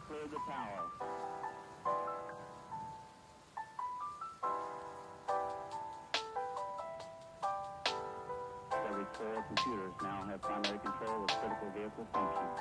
cleared the tower. Every 4 computers now have primary control of critical vehicle functions.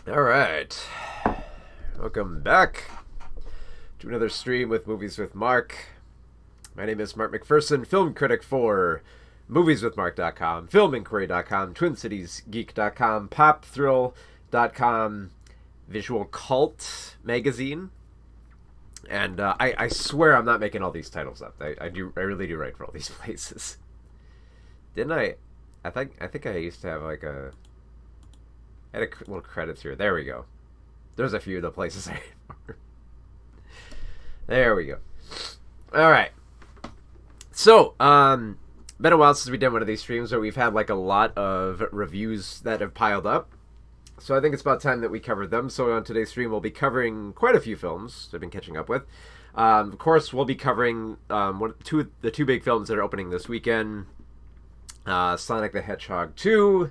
Alright, welcome back to another stream with Movies with Mark. My name is Mark McPherson, film critic for movieswithmark.com, filminquiry.com, twincitiesgeek.com, popthrill.com, Visual Cult magazine, and I swear I'm not making all these titles up. I really do write for all these places. Didn't I? I think I used to have like a... I had a little credits here. There we go. There's a few of the places I remember. There we go. All right. So, been a while since we did one of these streams, but we've had like a lot of reviews that have piled up. So I think it's about time that we covered them. So on today's stream, we'll be covering quite a few films I've been catching up with. Of course, we'll be covering the two big films that are opening this weekend. Sonic the Hedgehog 2,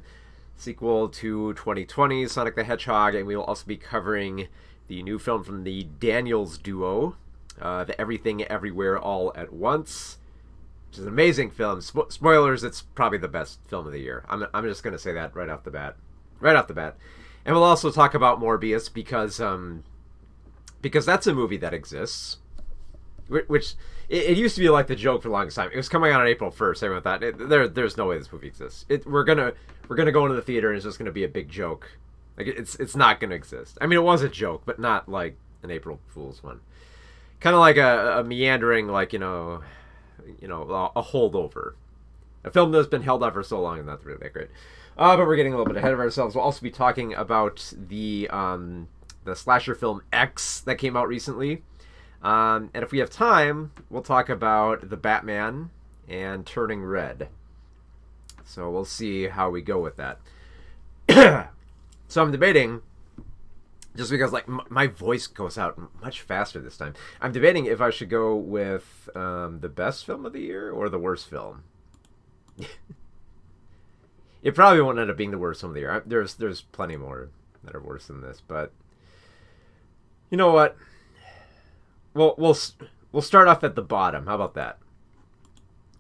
sequel to 2020's Sonic the Hedgehog, and we will also be covering the new film from the Daniels duo, the Everything Everywhere All at Once, which is an amazing film. Spoilers, it's probably the best film of the year. I'm just going to say that right off the bat. And we'll also talk about Morbius because that's a movie that exists, which it used to be like the joke for the longest time. It was coming out on April 1st. Everyone thought there's no way this movie exists. We're gonna go into the theater and it's just gonna be a big joke. Like it's not gonna exist. I mean, it was a joke, but not like an April Fool's one. Kind of like a meandering, like a holdover. A film that's been held up for so long and not really that great. But we're getting a little bit ahead of ourselves. We'll also be talking about the slasher film X that came out recently. And if we have time, we'll talk about The Batman and Turning Red. So we'll see how we go with that. So I'm debating, just because like my voice goes out much faster this time, I'm debating if I should go with the best film of the year or the worst film. It probably won't end up being the worst film of the year. There's plenty more that are worse than this, but you know what? We'll start off at the bottom. How about that?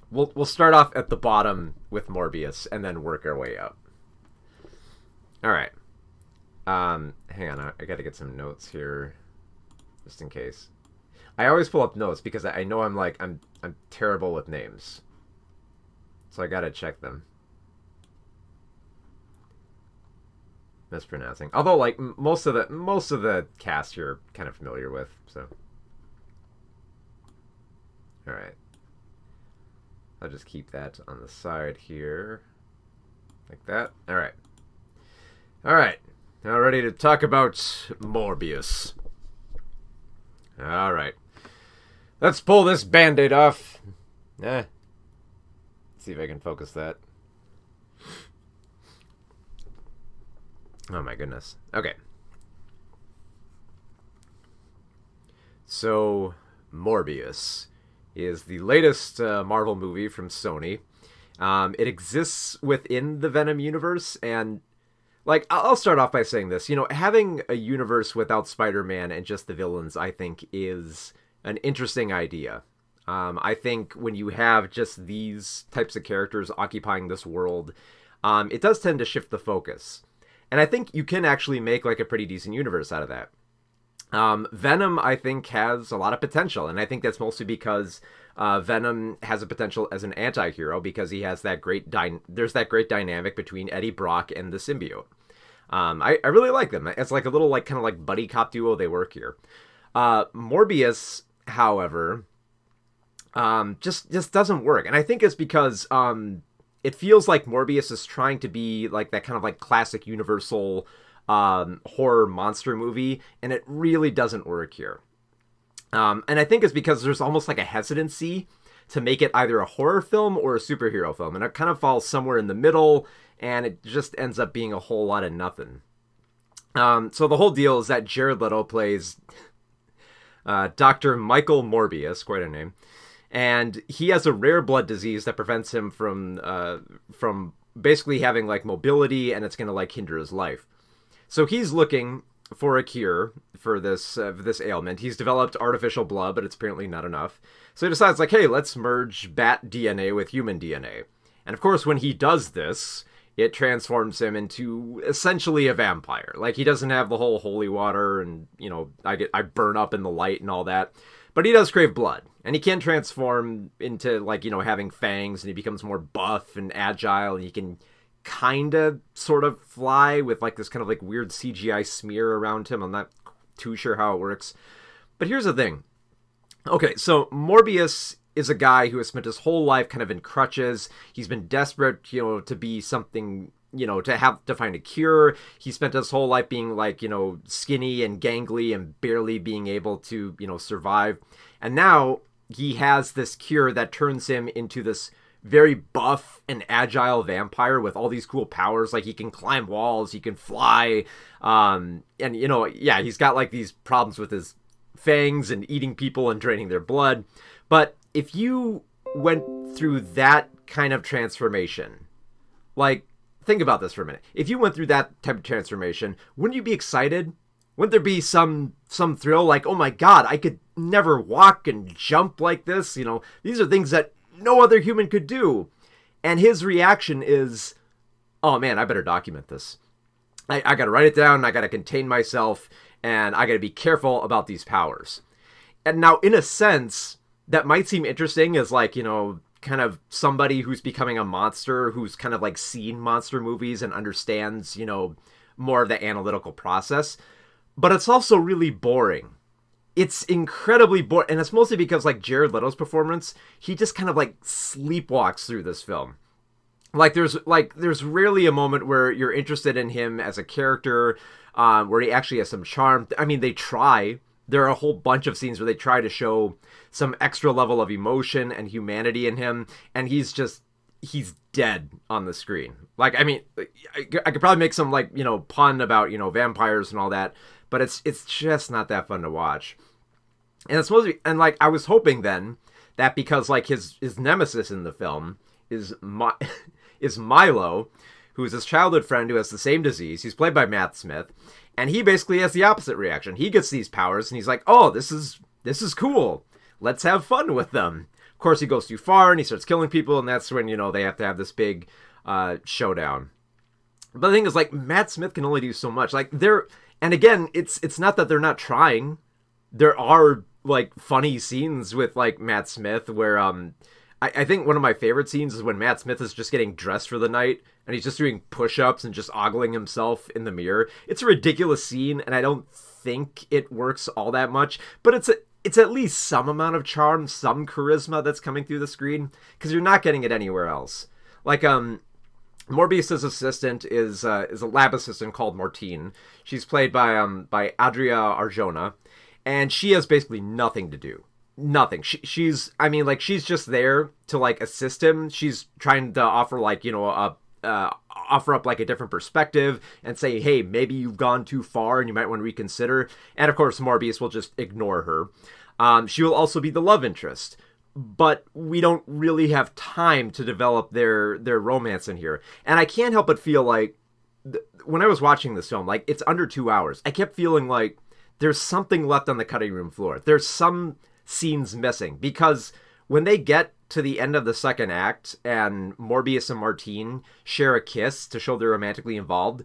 We'll start off at the bottom with Morbius and then work our way up. All right. Hang on. I got to get some notes here, just in case. I always pull up notes because I know I'm terrible with names, so I got to check them. Mispronouncing. Although like most of the cast you're kind of familiar with, so. All right. I'll just keep that on the side here, like that. All right. All right. Now ready to talk about Morbius. All right. Let's pull this Band-Aid off. Let's see if I can focus that. Oh my goodness. Okay. So, Morbius is the latest Marvel movie from Sony. It exists within the Venom universe, and like, I'll start off by saying this. Having a universe without Spider-Man and just the villains, I think, is an interesting idea. I think when you have just these types of characters occupying this world, it does tend to shift the focus. And I think you can actually make, like, a pretty decent universe out of that. Venom, I think, has a lot of potential, and I think that's mostly because Venom has a potential as an anti-hero because he has that there's that great dynamic between Eddie Brock and the symbiote. I really like them. It's like a little, like, kind of like buddy cop duo they work here. Morbius, however, just doesn't work, and I think it's because it feels like Morbius is trying to be like that kind of like classic Universal horror monster movie, and it really doesn't work here. And I think it's because there's almost like a hesitancy to make it either a horror film or a superhero film, and it kind of falls somewhere in the middle, and it just ends up being a whole lot of nothing. So the whole deal is that Jared Leto plays Dr. Michael Morbius, quite a name, and he has a rare blood disease that prevents him from basically having like mobility, and it's going to like hinder his life. So he's looking for a cure for this ailment. He's developed artificial blood, but it's apparently not enough. So he decides, like, hey, let's merge bat DNA with human DNA. And of course, when he does this, it transforms him into essentially a vampire. Like, he doesn't have the whole holy water and, I burn up in the light and all that. But he does crave blood. And he can transform into, like, having fangs, and he becomes more buff and agile, and he can kind of sort of fly with like this kind of like weird CGI smear around him. I'm not too sure how it works, but here's the thing. Okay, so Morbius is a guy who has spent his whole life kind of in crutches. He's been desperate, to be something, to find a cure. He spent his whole life being like, skinny and gangly and barely being able to, survive. And now he has this cure that turns him into this very buff and agile vampire with all these cool powers. Like, he can climb walls, he can fly, and he's got like these problems with his fangs and eating people and draining their blood. But if you went through that kind of transformation, like, think about this for a minute. If you went through that type of transformation, wouldn't you be excited? Wouldn't there be some thrill? Like, oh my god, I could never walk and jump like this. These are things that no other human could do. And his reaction is, oh man, I better document this. I gotta write it down, I gotta contain myself, and I gotta be careful about these powers. And now, in a sense, that might seem interesting as like, kind of somebody who's becoming a monster, who's kind of like seen monster movies and understands, more of the analytical process. But it's also really boring. It's incredibly boring, and it's mostly because, like, Jared Leto's performance, he just kind of, like, sleepwalks through this film. There's rarely a moment where you're interested in him as a character, where he actually has some charm. I mean, they try. There are a whole bunch of scenes where they try to show some extra level of emotion and humanity in him, and he's dead on the screen. Like, I mean, I could probably make some, like, pun about, vampires and all that, but it's just not that fun to watch. And it's supposed to be, and like, I was hoping then that because like his nemesis in the film is Milo, who is his childhood friend who has the same disease. He's played by Matt Smith, and he basically has the opposite reaction. He gets these powers, and he's like, oh, this is cool. Let's have fun with them. Of course, he goes too far, and he starts killing people, and that's when, they have to have this big showdown. But the thing is, like, Matt Smith can only do so much. Like, and again, it's not that they're not trying. There are, like, funny scenes with, like, Matt Smith where, I think one of my favorite scenes is when Matt Smith is just getting dressed for the night, and he's just doing push-ups and just ogling himself in the mirror. It's a ridiculous scene, and I don't think it works all that much, but it's at least some amount of charm, some charisma that's coming through the screen, because you're not getting it anywhere else. Like, Morbius' assistant is a lab assistant called Mortine. She's played by Adria Arjona. and she has basically nothing to do. Nothing. She's just there to like assist him. She's trying to offer like, offer up like a different perspective and say, hey, maybe you've gone too far and you might want to reconsider. And of course, Morbius will just ignore her. She will also be the love interest, but we don't really have time to develop their romance in here. And I can't help but feel like when I was watching this film, like it's under 2 hours, I kept feeling like there's something left on the cutting room floor. There's some scenes missing, because when they get to the end of the second act and Morbius and Martine share a kiss to show they're romantically involved,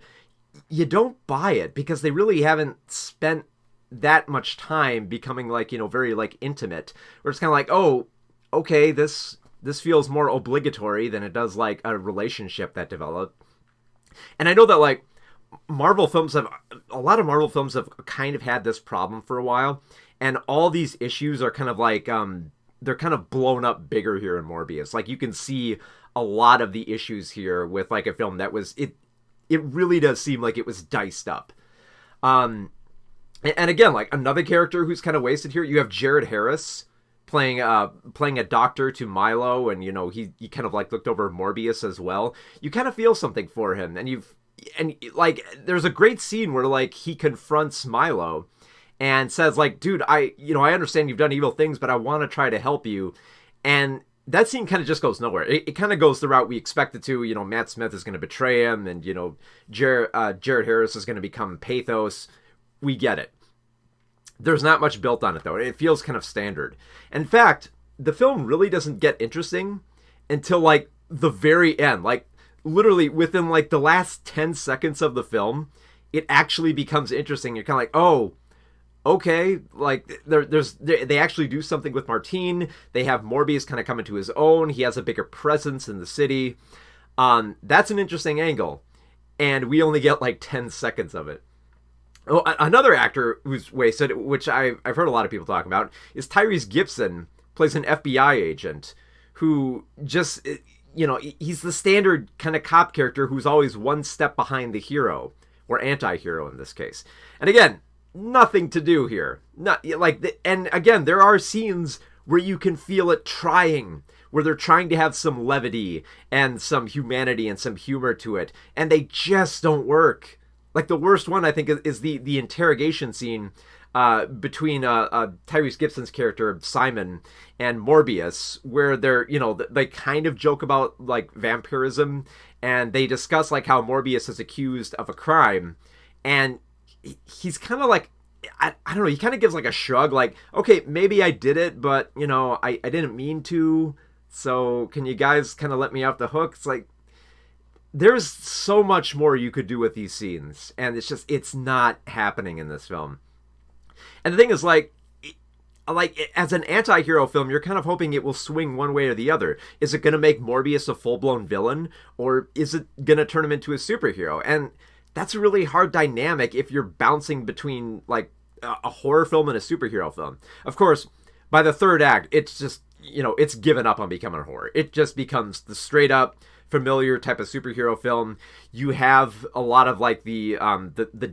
you don't buy it, because they really haven't spent that much time becoming like, very like intimate. Where it's kind of like, oh, okay, this feels more obligatory than it does like a relationship that developed. And I know that like a lot of Marvel films have kind of had this problem for a while, and all these issues are kind of like they're kind of blown up bigger here in Morbius. Like you can see a lot of the issues here with like a film that was it really does seem like it was diced up. And again, like another character who's kind of wasted here, you have Jared Harris playing a doctor to Milo, and he kind of like looked over Morbius as well. You kind of feel something for him, and like there's a great scene where like he confronts Milo and says like, dude, I understand you've done evil things, but I want to try to help you. And that scene kind of just goes nowhere. It kind of goes the route we expect it to. Matt Smith is going to betray him, and Jared Harris is going to become pathos. We get it. There's not much built on it, though. It feels kind of standard. In fact, the film really doesn't get interesting until, like, the very end. Like, literally, within, like, the last 10 seconds of the film, it actually becomes interesting. You're kind of like, oh, okay. Like, they actually do something with Martine. They have Morbius kind of come into his own. He has a bigger presence in the city. That's an interesting angle. And we only get, like, 10 seconds of it. Oh, another actor who's wasted, which I've heard a lot of people talking about, is Tyrese Gibson, plays an FBI agent who just, he's the standard kind of cop character who's always one step behind the hero, or anti-hero in this case. And again, nothing to do here. And again, there are scenes where you can feel it trying, where they're trying to have some levity and some humanity and some humor to it, and they just don't work. Like, the worst one, I think, is the interrogation scene between Tyrese Gibson's character, Simon, and Morbius, where they kind of joke about, like, vampirism, and they discuss, like, how Morbius is accused of a crime, and he's kind of like, I don't know, he kind of gives, like, a shrug, like, okay, maybe I did it, but, I didn't mean to, so can you guys kind of let me off the hook? It's like, there's so much more you could do with these scenes, and it's not happening in this film. And the thing is, like as an anti-hero film, you're kind of hoping it will swing one way or the other. Is it going to make Morbius a full-blown villain, or is it going to turn him into a superhero? And that's a really hard dynamic if you're bouncing between, like, a horror film and a superhero film. Of course, by the third act, it's just, it's given up on becoming a horror. It just becomes the straight-up familiar type of superhero film. You have a lot of like the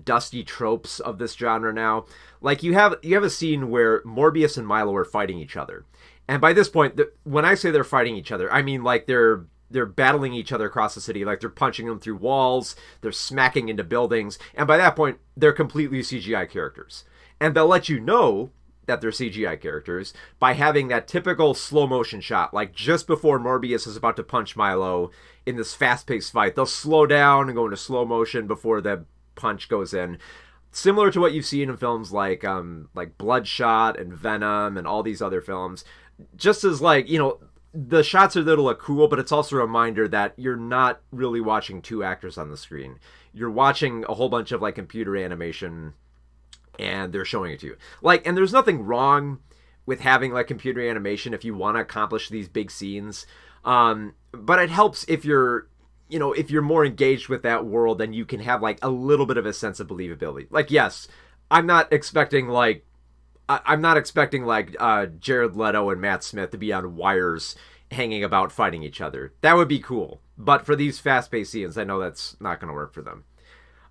dusty tropes of this genre now. Like you have a scene where Morbius and Milo are fighting each other, and by this point, when I say they're fighting each other, I mean like they're battling each other across the city. Like they're punching them through walls, they're smacking into buildings, and by that point, they're completely CGI characters, and they'll let you know that they're CGI characters by having that typical slow motion shot, like just before Morbius is about to punch Milo in this fast-paced fight. They'll slow down and go into slow motion before the punch goes in. Similar to what you've seen in films like Bloodshot and Venom and all these other films. Just as like, the shots are there to look cool, but it's also a reminder that you're not really watching two actors on the screen. You're watching a whole bunch of like computer animation, and they're showing it to you. Like, and there's nothing wrong with having like computer animation if you want to accomplish these big scenes. But it helps if you're more engaged with that world, then you can have like a little bit of a sense of believability. Like, yes, I'm not expecting like Jared Leto and Matt Smith to be on wires hanging about fighting each other. That would be cool. But for these fast-paced scenes, I know that's not going to work for them.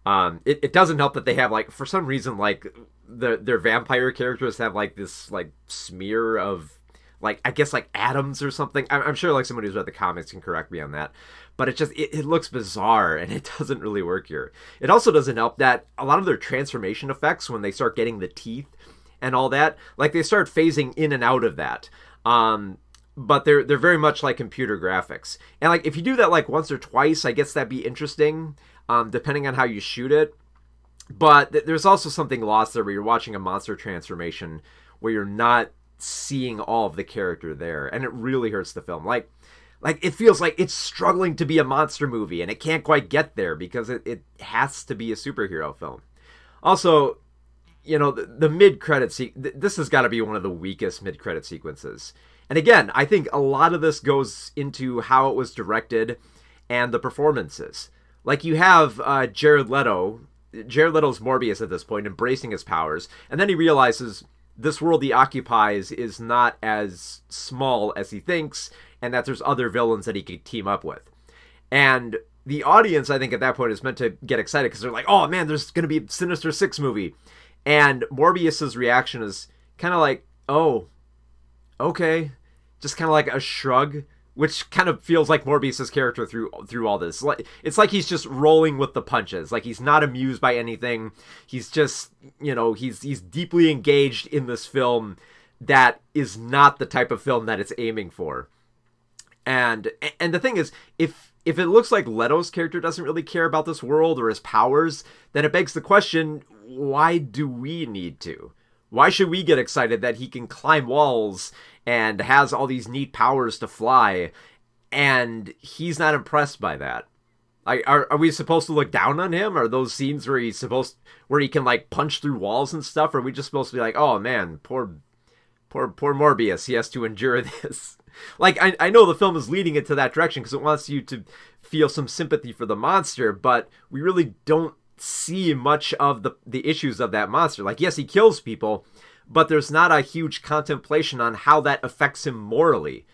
It doesn't help that they have, like, for some reason, like, their vampire characters have, like, this, like, smear of, like, I guess, like, atoms or something. I'm sure, like, somebody who's read the comics can correct me on that. But it looks bizarre, and it doesn't really work here. It also doesn't help that a lot of their transformation effects, when they start getting the teeth and all that, like, they start phasing in and out of that. But they're very much like computer graphics. And, like, if you do that, like, once or twice, I guess that'd be interesting, depending on how you shoot it. But there's also something lost there where you're watching a monster transformation where you're not seeing all of the character there, and it really hurts the film. Like it feels like it's struggling to be a monster movie, and it can't quite get there because it has to be a superhero film. Also, you know, the mid-credit this has got to be one of the weakest mid-credit sequences. And again, I think a lot of this goes into how it was directed and the performances. Like, you have Jared Leto's Morbius at this point, embracing his powers, and then he realizes this world he occupies is not as small as he thinks, and that there's other villains that he could team up with. And the audience, I think, at that point is meant to get excited because they're like, oh man, there's going to be a Sinister Six movie. And Morbius's reaction is kind of like, oh, okay. Just kind of like a shrug, which kind of feels like Morbius's character through all this. It's like he's just rolling with the punches. Like, he's not amused by anything. He's just, you know, he's deeply engaged in this film that is not the type of film that it's aiming for. And the thing is, if it looks like Leto's character doesn't really care about this world or his powers, then it begs the question, why do we need to? Why should we get excited that he can climb walls and has all these neat powers to fly, and he's not impressed by that? Are we supposed to look down on him? Are those scenes where he can, like, punch through walls and stuff? Or are we just supposed to be like, oh man, poor Morbius, he has to endure this? Like, I know the film is leading it to that direction because it wants you to feel some sympathy for the monster, but we really don't see much of the issues of that monster. Like, yes, he kills people, but there's not a huge contemplation on how that affects him morally.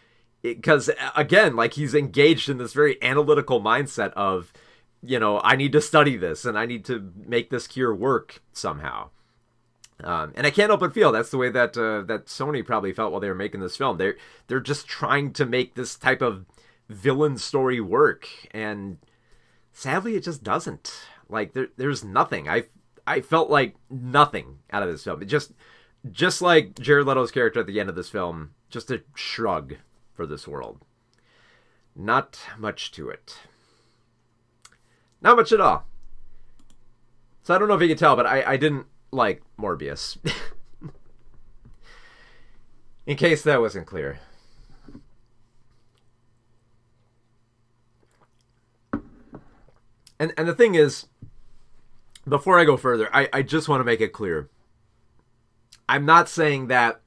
Because, again, like, he's engaged in this very analytical mindset of, you know, I need to study this, and I need to make this cure work somehow. And I can't help but feel that's the way that Sony probably felt while they were making this film. They're just trying to make this type of villain story work, and sadly, it just doesn't. Like, there's nothing. I felt like nothing out of this film. It just like Jared Leto's character at the end of this film, just a shrug for this world. Not much to it. Not much at all. So I don't know if you can tell, but I didn't like Morbius. In case that wasn't clear. And the thing is, before I go further, I just want to make it clear. I'm not saying that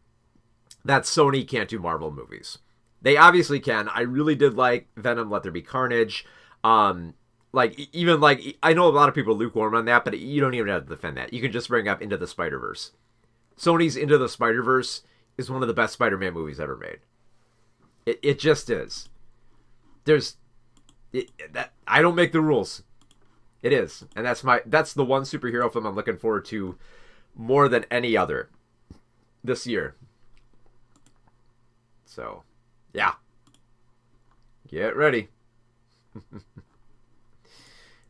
Sony can't do Marvel movies. They obviously can. I really did like Venom, Let There Be Carnage. Like, even, like, I know a lot of people are lukewarm on that, but you don't even have to defend that. You can just bring up Into the Spider-Verse. Sony's Into the Spider-Verse is one of the best Spider-Man movies ever made. It just is. I don't make the rules. It is. And that's the one superhero film I'm looking forward to more than any other this year. So, yeah. Get ready.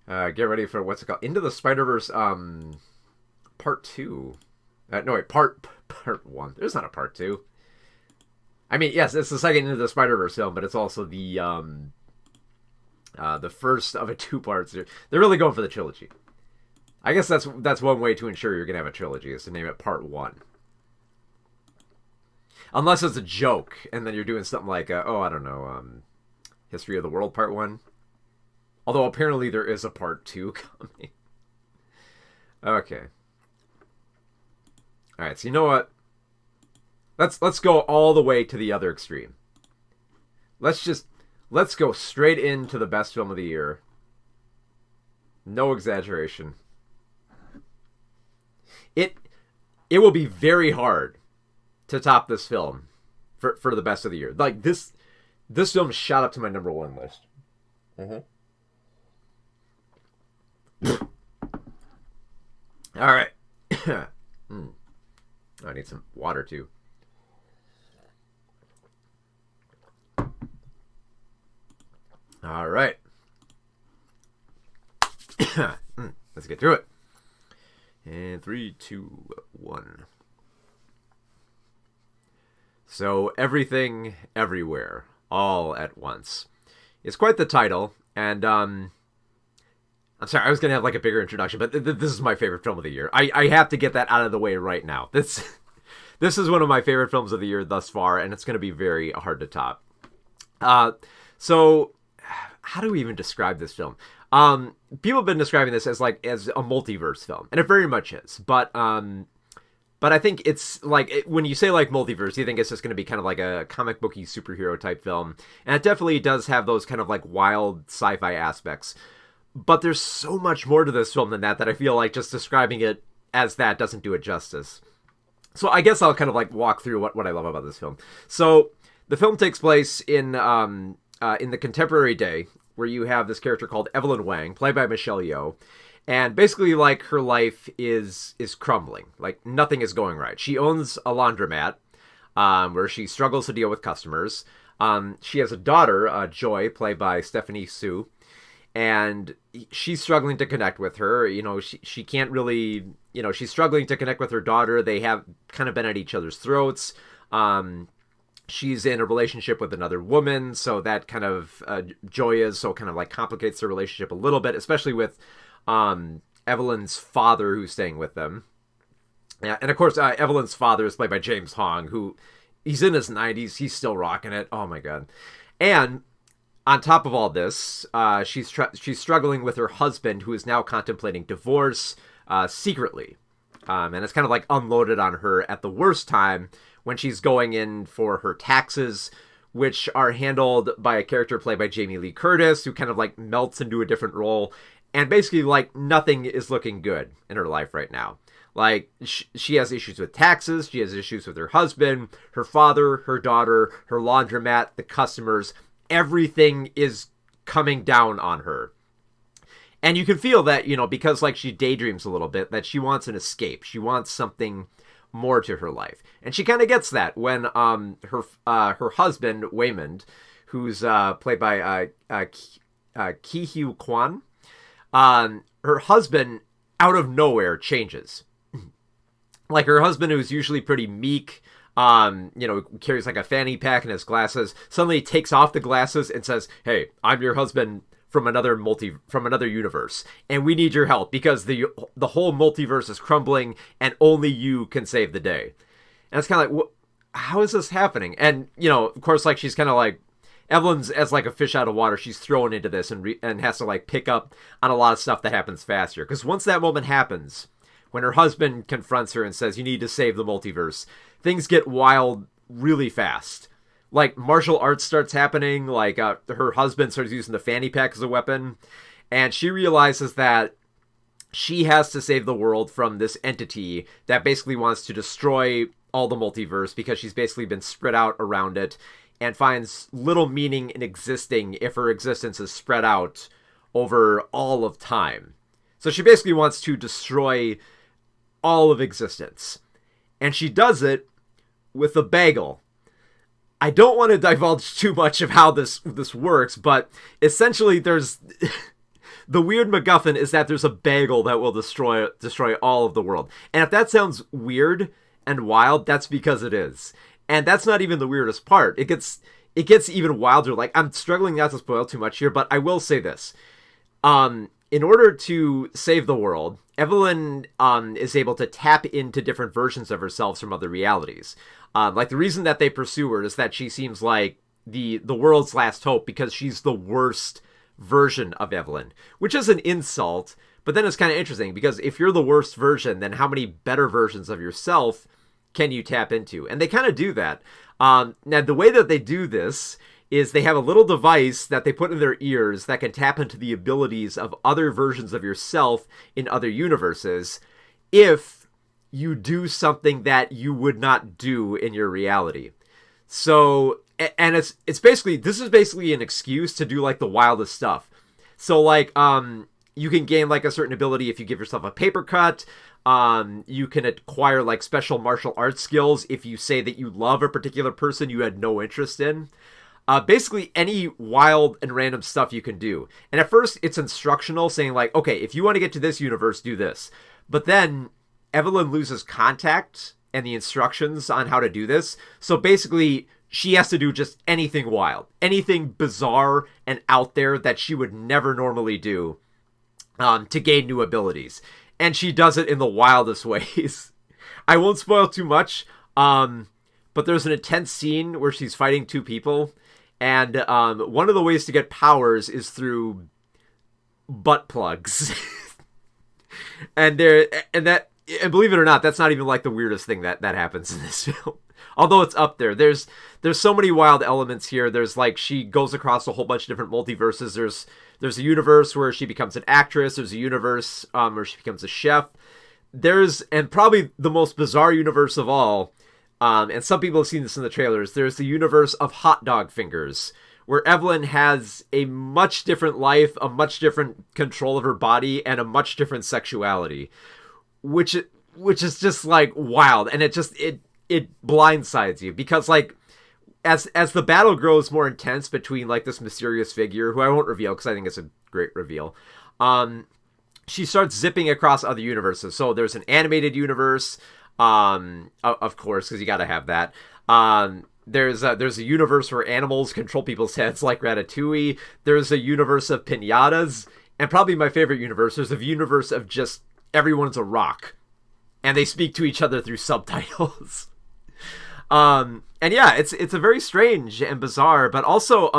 Get ready for what's it called? Into the Spider-Verse Part 2. No, wait, Part 1. There's not a Part 2. I mean, yes, it's the second Into the Spider-Verse film, but it's also the first of a two parts. They're really going for the trilogy. I guess that's one way to ensure you're going to have a trilogy, is to name it Part 1. Unless it's a joke, and then you're doing something like, I don't know, History of the World Part 1. Although apparently there is a Part 2 coming. Okay. Alright, so you know what? Let's go all the way to the other extreme. Let's go straight into the best film of the year. No exaggeration. It will be very hard to top this film for the best of the year. Like, this film shot up to my number one list. All right. I need some water too. All right. Let's get through it. And 3, 2, 1. So, Everything, Everywhere, All at Once. It's quite the title, and I'm sorry, I was going to have like a bigger introduction, but this is my favorite film of the year. I have to get that out of the way right now. This is one of my favorite films of the year thus far, and it's going to be very hard to top. So, how do we even describe this film? People have been describing this as a multiverse film, and it very much is. But I think it's like when you say like multiverse, you think it's just going to be kind of like a comic booky superhero type film, and it definitely does have those kind of like wild sci-fi aspects. But there's so much more to this film than that I feel like just describing it as that doesn't do it justice. So I guess I'll kind of like walk through what I love about this film. So the film takes place in the contemporary day, where you have this character called Evelyn Wang, played by Michelle Yeoh, and basically like her life is crumbling. Like nothing is going right. She owns a laundromat where she struggles to deal with customers. She has a daughter, Joy, played by Stephanie Sue, and she's struggling to connect with her. You know, she can't really, you know, she's struggling to connect with her daughter. They have kind of been at each other's throats. She's in a relationship with another woman, so that kind of Joy is, so kind of like complicates the relationship a little bit, especially with Evelyn's father who's staying with them. Yeah, and of course, Evelyn's father is played by James Hong, who he's in his 90s. He's still rocking it. Oh my god! And on top of all this, she's struggling with her husband, who is now contemplating divorce secretly, and it's kind of like unloaded on her at the worst time, when she's going in for her taxes, which are handled by a character played by Jamie Lee Curtis, who kind of like melts into a different role. And basically, like, nothing is looking good in her life right now. Like, she has issues with taxes, she has issues with her husband, her father, her daughter, her laundromat, the customers. Everything is coming down on her. And you can feel that, you know, because, like, she daydreams a little bit, that she wants an escape. She wants something more to her life, and she kind of gets that when her husband Waymond, who's played by Ki Hugh Kwan, her husband out of nowhere changes. Like her husband, who's usually pretty meek, you know, carries like a fanny pack and has glasses, suddenly takes off the glasses and says, "Hey, I'm your husband from another universe, and we need your help because the whole multiverse is crumbling, and only you can save the day." And it's kind of like, how is this happening? And you know, of course, like she's kind of like Evelyn's as like a fish out of water. She's thrown into this and has to like pick up on a lot of stuff that happens faster. Because once that moment happens, when her husband confronts her and says, "You need to save the multiverse," things get wild really fast. Like, martial arts starts happening, like, her husband starts using the fanny pack as a weapon, and she realizes that she has to save the world from this entity that basically wants to destroy all the multiverse, because she's basically been spread out around it, and finds little meaning in existing if her existence is spread out over all of time. So she basically wants to destroy all of existence. And she does it with a bagel. I don't want to divulge too much of how this works, but essentially there's the weird MacGuffin is that there's a bagel that will destroy all of the world. And if that sounds weird and wild, that's because it is. And that's not even the weirdest part. It gets even wilder. Like, I'm struggling not to spoil too much here, but I will say this. In order to save the world, Evelyn is able to tap into different versions of herself from other realities. Like, the reason that they pursue her is that she seems like the world's last hope, because she's the worst version of Evelyn, which is an insult, but then it's kind of interesting, because if you're the worst version, then how many better versions of yourself can you tap into? And they kind of do that. Now, the way that they do this is they have a little device that they put in their ears that can tap into the abilities of other versions of yourself in other universes if you do something that you would not do in your reality. So, and it's basically, this is basically an excuse to do like the wildest stuff. So like, you can gain like a certain ability if you give yourself a paper cut. You can acquire like special martial arts skills if you say that you love a particular person you had no interest in. Basically any wild and random stuff you can do. And at first it's instructional, saying like, okay, if you want to get to this universe, do this. But then Evelyn loses contact and the instructions on how to do this. So basically she has to do just anything wild, anything bizarre and out there that she would never normally do, to gain new abilities. And she does it in the wildest ways. I won't spoil too much, but there's an intense scene where she's fighting two people. And one of the ways to get powers is through butt plugs. and believe it or not, that's not even like the weirdest thing that happens in this film. Although it's up there. There's so many wild elements here. There's like, she goes across a whole bunch of different multiverses. There's a universe where she becomes an actress. There's a universe where she becomes a chef. And probably the most bizarre universe of all, and some people have seen this in the trailers, there's the universe of hot dog fingers, where Evelyn has a much different life, a much different control of her body, and a much different sexuality, which is just like wild. And it blindsides you, because like as the battle grows more intense between like this mysterious figure, who I won't reveal because I think it's a great reveal, she starts zipping across other universes. So there's an animated universe, of course, because you got to have that. There's a universe where animals control people's heads like Ratatouille. There's a universe of piñatas, and probably my favorite universe, there's a universe of just everyone's a rock, and they speak to each other through subtitles. And yeah, it's a very strange and bizarre, but also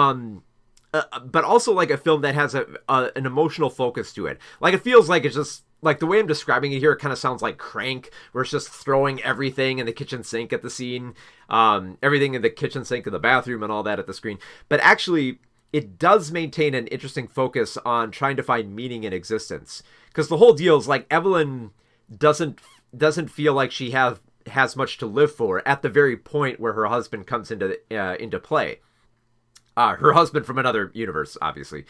like a film that has an emotional focus to it. Like, it feels like it's just like, the way I'm describing it here, it kind of sounds like Crank, where it's just throwing everything in the kitchen sink at the scene, everything in the kitchen sink in the bathroom and all that at the screen. But actually, it does maintain an interesting focus on trying to find meaning in existence, because the whole deal is like, Evelyn doesn't feel like she has much to live for at the very point where her husband comes into play. Her husband from another universe, obviously.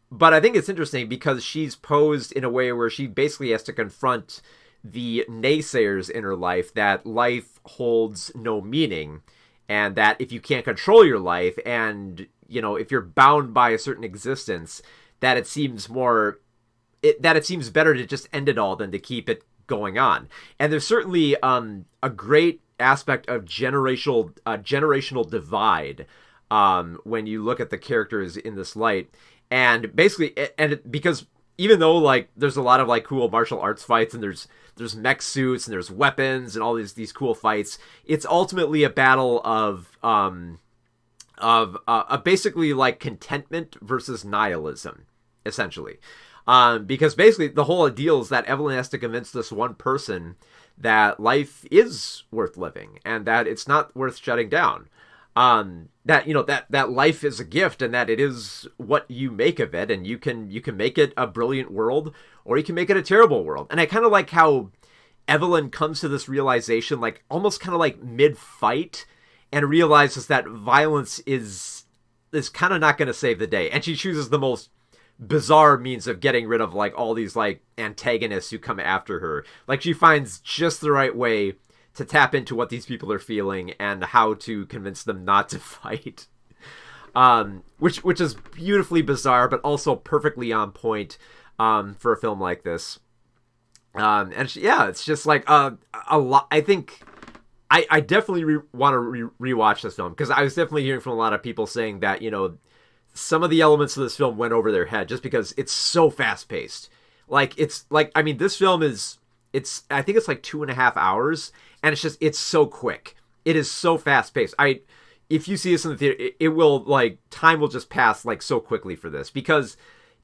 But I think it's interesting because she's posed in a way where she basically has to confront the naysayers in her life, that life holds no meaning, and that if you can't control your life, and, you know, if you're bound by a certain existence, that it seems better to just end it all than to keep it going on. And there's certainly a great aspect of generational divide when you look at the characters in this light. And basically, because even though like there's a lot of like cool martial arts fights, and there's mech suits and there's weapons and all these cool fights, it's ultimately a battle of basically like contentment versus nihilism, essentially. Because basically the whole deal is that Evelyn has to convince this one person that life is worth living, and that it's not worth shutting down. That, you know, that life is a gift, and that it is what you make of it, and you can make it a brilliant world, or you can make it a terrible world. And I kind of like how Evelyn comes to this realization, like almost kind of like mid-fight, and realizes that violence is kind of not going to save the day, and she chooses the most bizarre means of getting rid of like all these like antagonists who come after her. Like, she finds just the right way to tap into what these people are feeling and how to convince them not to fight. Which is beautifully bizarre, but also perfectly on point for a film like this. It's just like a lot. I think I definitely want to rewatch this film, because I was definitely hearing from a lot of people saying that, you know, some of the elements of this film went over their head just because it's so fast paced. Like, it's like, I mean, this film I think it's like 2.5 hours, and it's so quick. It is so fast paced. If you see this in the theater, it will, like, time will just pass like so quickly for this, because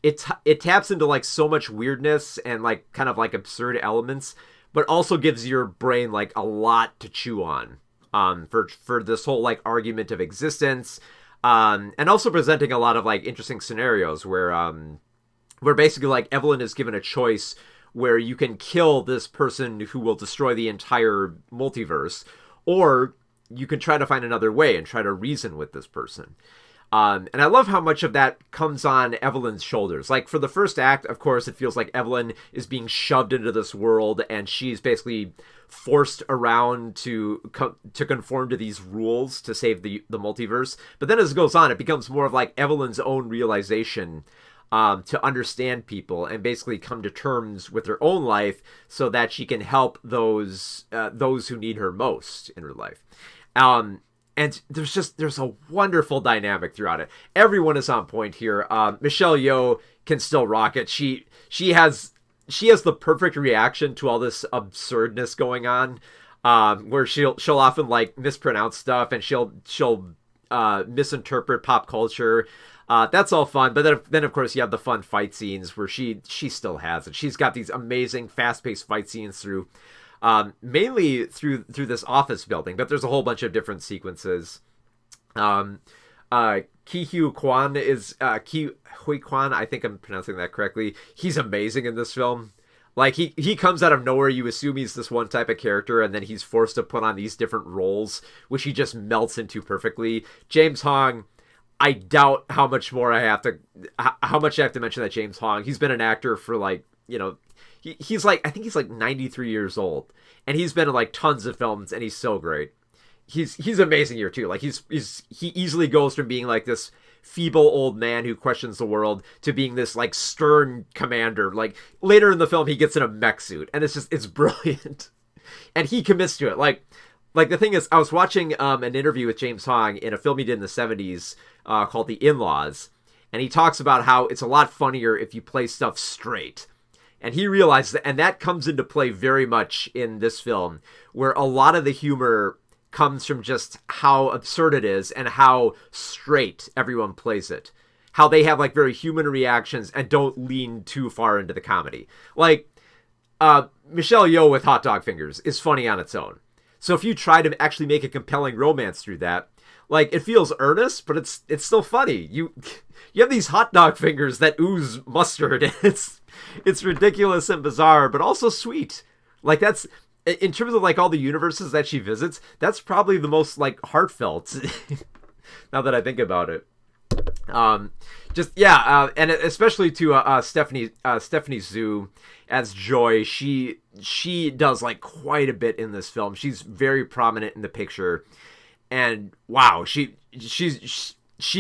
it taps into like so much weirdness and like kind of like absurd elements, but also gives your brain like a lot to chew on, for this whole like argument of existence, and also presenting a lot of like interesting scenarios where basically like Evelyn is given a choice where you can kill this person who will destroy the entire multiverse, or you can try to find another way and try to reason with this person. And I love how much of that comes on Evelyn's shoulders. Like, for the first act, of course, it feels like Evelyn is being shoved into this world, and she's basically forced around to conform to these rules to save the multiverse. But then as it goes on, it becomes more of like Evelyn's own realization to understand people and basically come to terms with her own life so that she can help those who need her most in her life. And there's a wonderful dynamic throughout it. Everyone is on point here. Michelle Yeoh can still rock it. She has the perfect reaction to all this absurdness going on, where she'll often like mispronounce stuff, and she'll misinterpret pop culture. That's all fun, but then of course you have the fun fight scenes where she still has it. She's got these amazing fast-paced fight scenes through. Mainly through this office building, but there's a whole bunch of different sequences. Ki Hui Kwan is Ki Hui Kwan. I think I'm pronouncing that correctly. He's amazing in this film. Like he comes out of nowhere. You assume he's this one type of character, and then he's forced to put on these different roles, which he just melts into perfectly. James Hong. I doubt how much I have to mention that James Hong. He's been an actor for like, he's like, I think he's like 93 years old, and he's been in like tons of films, and he's so great. He's amazing here too. Like he easily goes from being like this feeble old man who questions the world to being this like stern commander. Like later in the film, he gets in a mech suit, and it's brilliant, and he commits to it. Like the thing is, I was watching an interview with James Hong in a film he did in the 70s called The In-Laws, and he talks about how it's a lot funnier if you play stuff straight. And he realized that, and that comes into play very much in this film, where a lot of the humor comes from just how absurd it is and how straight everyone plays it. How they have like very human reactions and don't lean too far into the comedy. Like, Michelle Yeoh with hot dog fingers is funny on its own. So if you try to actually make a compelling romance through that, like, it feels earnest, but it's still funny. You have these hot dog fingers that ooze mustard, and it's ridiculous and bizarre, but also sweet. Like, that's, in terms of like all the universes that she visits, that's probably the most like heartfelt. Now that I think about it, and especially to Stephanie Zhu as Joy. She does like quite a bit in this film. She's very prominent in the picture, and wow, she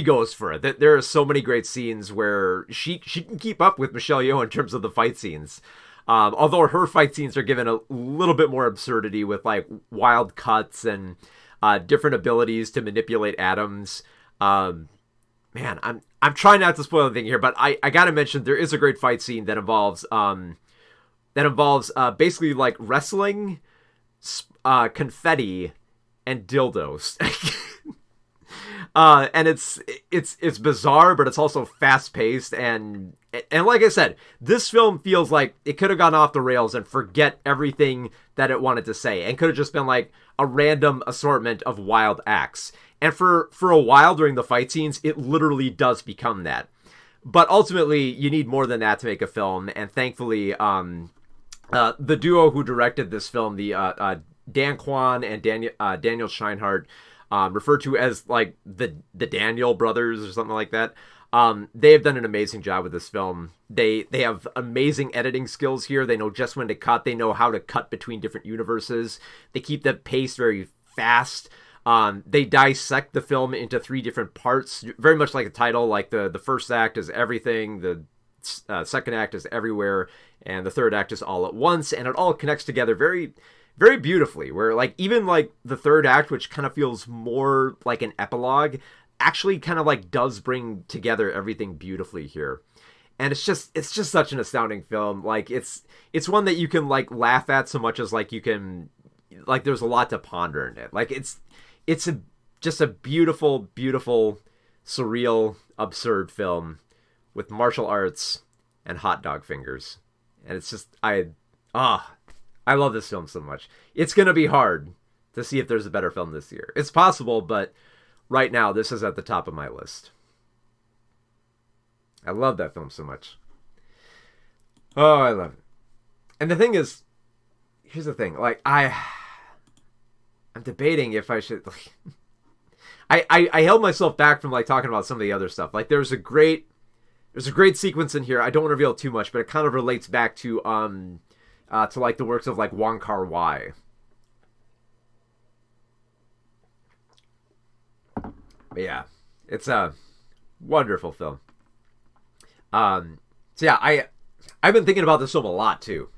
goes for it. There are so many great scenes where she can keep up with Michelle Yeoh in terms of the fight scenes. Although her fight scenes are given a little bit more absurdity with like wild cuts and different abilities to manipulate atoms. Man, I'm trying not to spoil anything here, but I gotta mention there is a great fight scene that involves basically like wrestling, confetti, and dildos. And it's bizarre, but it's also fast paced, and like I said, this film feels like it could have gone off the rails and forget everything that it wanted to say, and could have just been like a random assortment of wild acts. And for a while during the fight scenes, it literally does become that. But ultimately, you need more than that to make a film, and thankfully, the duo who directed this film, the Dan Kwan and Daniel Scheinhardt, referred to as like the Daniel brothers or something like that. They have done an amazing job with this film. They have amazing editing skills here. They know just when to cut. They know how to cut between different universes. They keep the pace very fast. They dissect the film into 3 different parts, very much like a title. Like the first act is everything, the second act is everywhere, and the third act is all at once, and it all connects together very, very beautifully. Where like even like the third act, which kind of feels more like an epilogue, actually kind of like does bring together everything beautifully here. And it's just such an astounding film. Like it's one that you can like laugh at so much as like you can, like, there's a lot to ponder in it. Like it's just a beautiful, beautiful, surreal, absurd film with martial arts and hot dog fingers. And it's just, I love this film so much. It's going to be hard to see if there's a better film this year. It's possible, but right now this is at the top of my list. I love that film so much. Oh, I love it. And the thing is, here's the thing. Like, I'm debating if I should... Like, I held myself back from like talking about some of the other stuff. Like there's a great sequence in here. I don't want to reveal too much, but it kind of relates back to like the works of like Wong Kar-wai. But yeah, it's a wonderful film. So yeah, I've been thinking about this film a lot too.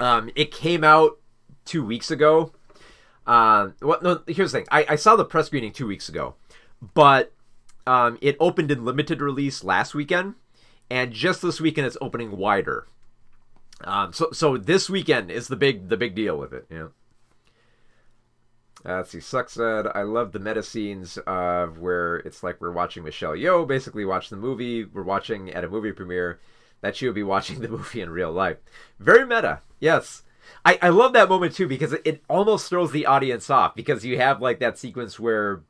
It came out 2 weeks ago. No, here's the thing. I saw the press screening 2 weeks ago, but it opened in limited release last weekend, and just this weekend it's opening wider. So this weekend is the big deal with it. Yeah. Let's see. Suck said, I love the meta scenes of where it's like we're watching Michelle Yeoh basically watch the movie. We're watching at a movie premiere that she would be watching the movie in real life. Very meta. Yes. I love that moment too because it almost throws the audience off because you have like that sequence where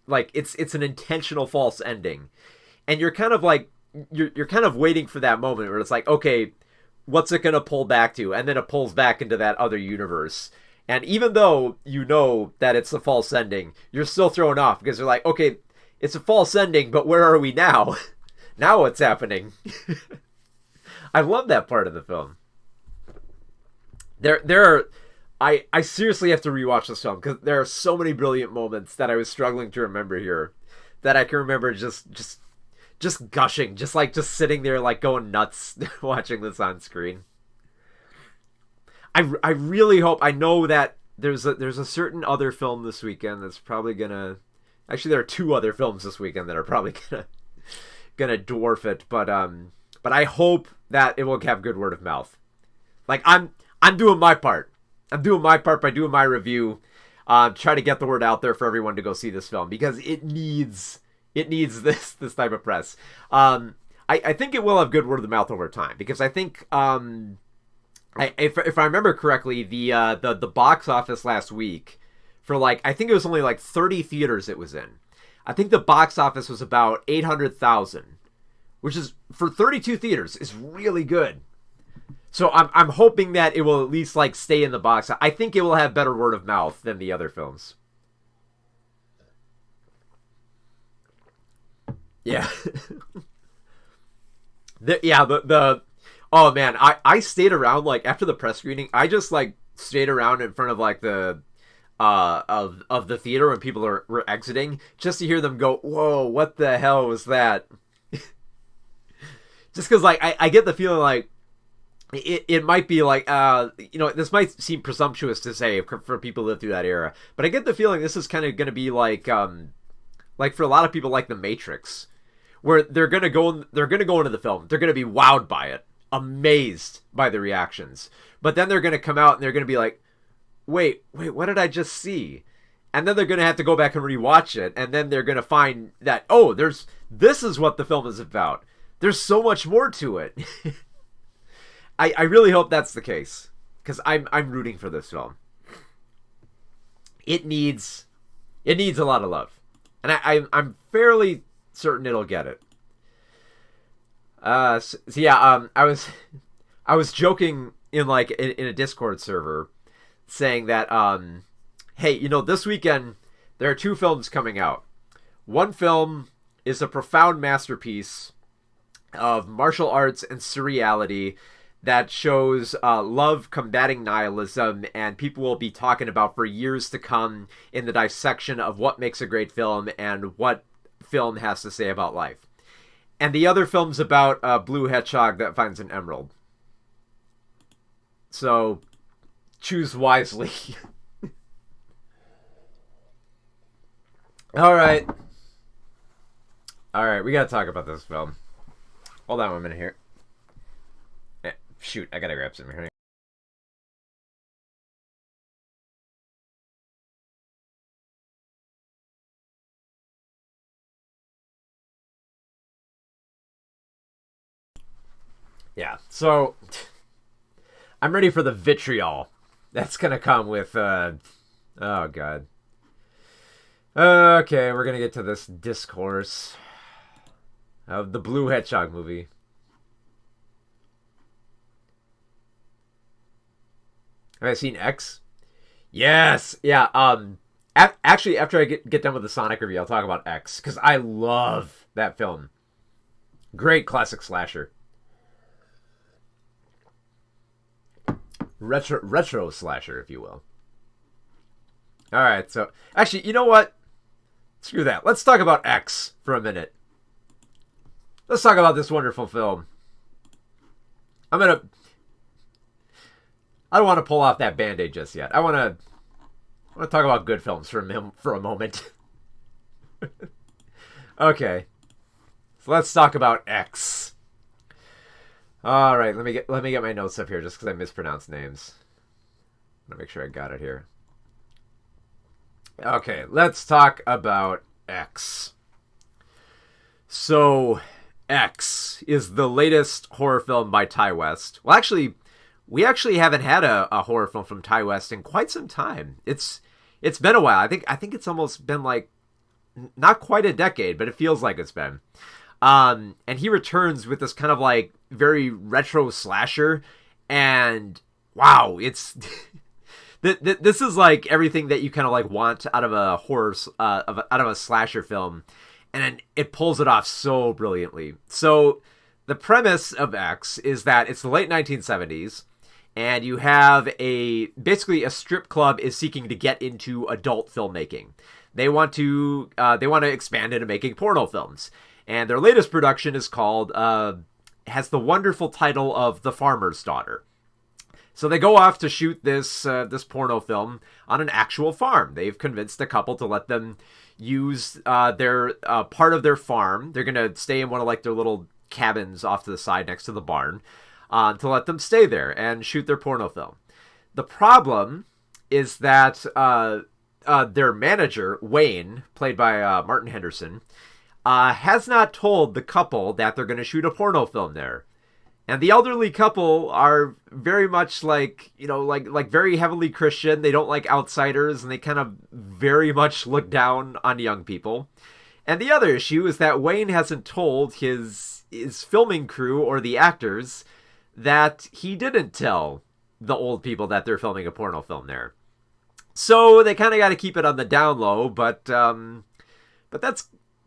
like it's an intentional false ending. And you're kind of like you're kind of waiting for that moment where it's like, okay, what's it going to pull back to? And then it pulls back into that other universe. And even though you know that it's a false ending, you're still thrown off because you're like, okay, it's a false ending, but where are we now? Now what's happening? I love that part of the film. I seriously have to rewatch this film because there are so many brilliant moments that I was struggling to remember here that I can remember just gushing, just sitting there like going nuts watching this on screen. I really hope. I know that there's a certain other film this weekend that's probably gonna. Actually, there are two other films this weekend that are probably gonna dwarf it. But I hope that it will have good word of mouth. Like I'm doing my part. I'm doing my part by doing my review. Try to get the word out there for everyone to go see this film because it needs this type of press. I think it will have good word of mouth over time because I think. If I remember correctly, the box office last week for like I think it was only like 30 theaters it was in. I think the box office was about 800,000, which is for 32 theaters is really good. So I'm hoping that it will at least like stay in the box. I think it will have better word of mouth than the other films. Yeah. the Oh man, I stayed around like after the press screening. I just like stayed around in front of like the of the theater when people were exiting just to hear them go, "Whoa, what the hell was that?" Just because like I get the feeling like it might be like this might seem presumptuous to say for people who live through that era, but I get the feeling this is kind of going to be like for a lot of people like The Matrix, where they're gonna go into the film, they're gonna be wowed by it, amazed by the reactions, but then they're going to come out and they're going to be like, wait, what did I just see? And then they're going to have to go back and rewatch it, and then they're going to find that, oh, this is what the film is about. There's so much more to it. I really hope that's the case, because I'm rooting for this film. It needs a lot of love, and I'm fairly certain it'll get it. I was joking in a Discord server saying that hey, this weekend there are two films coming out. One film is a profound masterpiece of martial arts and surreality that shows love combating nihilism, and people will be talking about for years to come in the dissection of what makes a great film and what film has to say about life. And the other film's about a blue hedgehog that finds an emerald. So, choose wisely. Alright, we gotta talk about this film. Hold on 1 minute here. Shoot, I gotta grab something here. Yeah, so I'm ready for the vitriol that's gonna come with oh god. Okay, we're gonna get to this discourse of the Blue Hedgehog movie. Have I seen X? Yes. Yeah, Actually, after I get done with the Sonic review, I'll talk about X, because I love that film. Great classic slasher. Retro slasher, if you will. Alright, so... Actually, you know what? Screw that. Let's talk about X for a minute. Let's talk about this wonderful film. I don't want to pull off that Band-Aid just yet. I want to talk about good films for a moment. Okay. So let's talk about X. All right, let me get my notes up here just because I mispronounced names. I'm gonna make sure I got it here. Okay, let's talk about X. So, X is the latest horror film by Ty West. Well, actually, we haven't had a horror film from Ty West in quite some time. It's been a while. I think it's almost been like not quite a decade, but it feels like it's been. And he returns with this kind of like very retro slasher, and wow, it's this is like everything that you kind of like want out of a horror, out of a slasher film, and it pulls it off so brilliantly. So the premise of X is that it's the late 1970s, and you have basically a strip club is seeking to get into adult filmmaking. They want to expand into making porno films. And their latest production is called, has the wonderful title of The Farmer's Daughter. So they go off to shoot this porno film on an actual farm. They've convinced a couple to let them use their part of their farm. They're going to stay in one of like their little cabins off to the side next to the barn to let them stay there and shoot their porno film. The problem is that their manager, Wayne, played by Martin Henderson, has not told the couple that they're going to shoot a porno film there. And the elderly couple are very much like, you know, like very heavily Christian. They don't like outsiders, and they kind of very much look down on young people. And the other issue is that Wayne hasn't told his filming crew or the actors that he didn't tell the old people that they're filming a porno film there. So they kind of got to keep it on the down low, but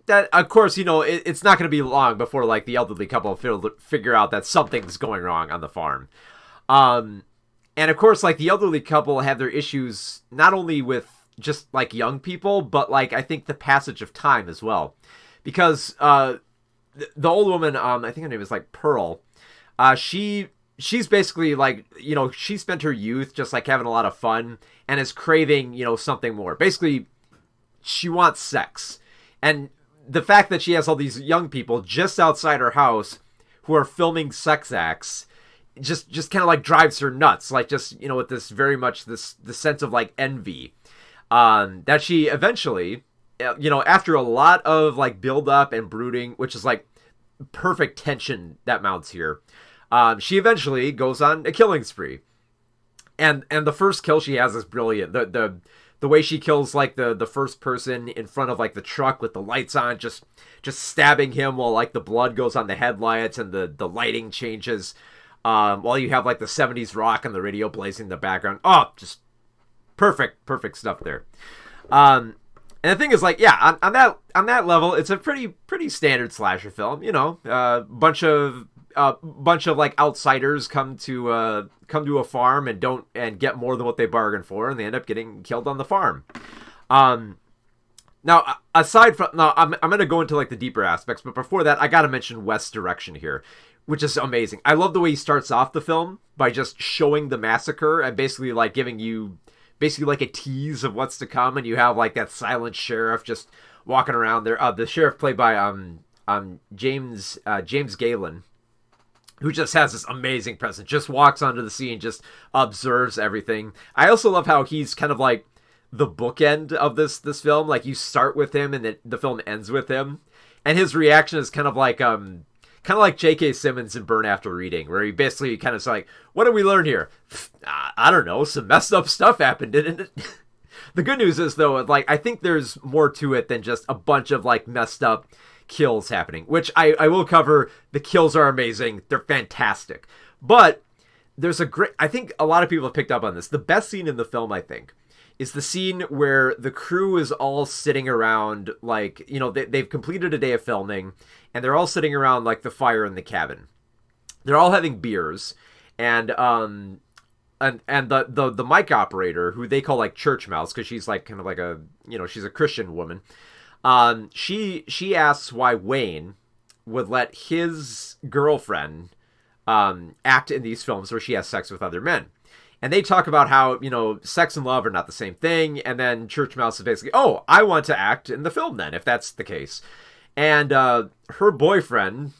that, of course, you know, it's not going to be long before, like, the elderly couple figure out that something's going wrong on the farm. And, of course, like, the elderly couple have their issues not only with just, like, young people, but, like, I think the passage of time as well. Because the old woman, I think her name is, like, Pearl, she's basically, like, you know, she spent her youth just, like, having a lot of fun and is craving, you know, something more. Basically, she wants sex. And the fact that she has all these young people just outside her house who are filming sex acts just kind of like drives her nuts. Like, just, you know, with this very much the sense of like envy, that she eventually, you know, after a lot of like build up and brooding, which is like perfect tension that mounts here, she eventually goes on a killing spree. And the first kill she has is brilliant. The way she kills, like, the first person in front of, like, the truck with the lights on, just stabbing him while, like, the blood goes on the headlights and the lighting changes, while you have, like, the 70s rock and the radio blazing in the background. Oh, just perfect stuff there. And the thing is, like, yeah, on that level, it's a pretty standard slasher film, you know, bunch of like outsiders come to a farm and get more than what they bargained for, and they end up getting killed on the farm. Now, aside from I'm going to go into like the deeper aspects, but before that, I got to mention West's direction here, which is amazing. I love the way he starts off the film by just showing the massacre and basically like giving you basically like a tease of what's to come, and you have like that silent sheriff just walking around there. The sheriff played by James Galen, who just has this amazing presence, just walks onto the scene, just observes everything. I also love how he's kind of like the bookend of this film. Like, you start with him and then the film ends with him, and his reaction is kind of like J.K. Simmons in Burn After Reading, where he basically kind of is like, what did we learn here? I don't know, some messed up stuff happened, didn't it? The good news is, though, like, I think there's more to it than just a bunch of like messed up kills happening, which I will cover. The kills are amazing, they're fantastic, but there's I think a lot of people have picked up on this. The best scene in the film, I think, is the scene where the crew is all sitting around, like, they've completed a day of filming, and they're all sitting around, like, the fire in the cabin. They're all having beers, and the mic operator, who they call, like, Church Mouse, because she's, like, kind of like she's a Christian woman, she asks why Wayne would let his girlfriend act in these films where she has sex with other men. And they talk about how, sex and love are not the same thing. And then Church Mouse is basically, oh, I want to act in the film then, if that's the case. And her boyfriend,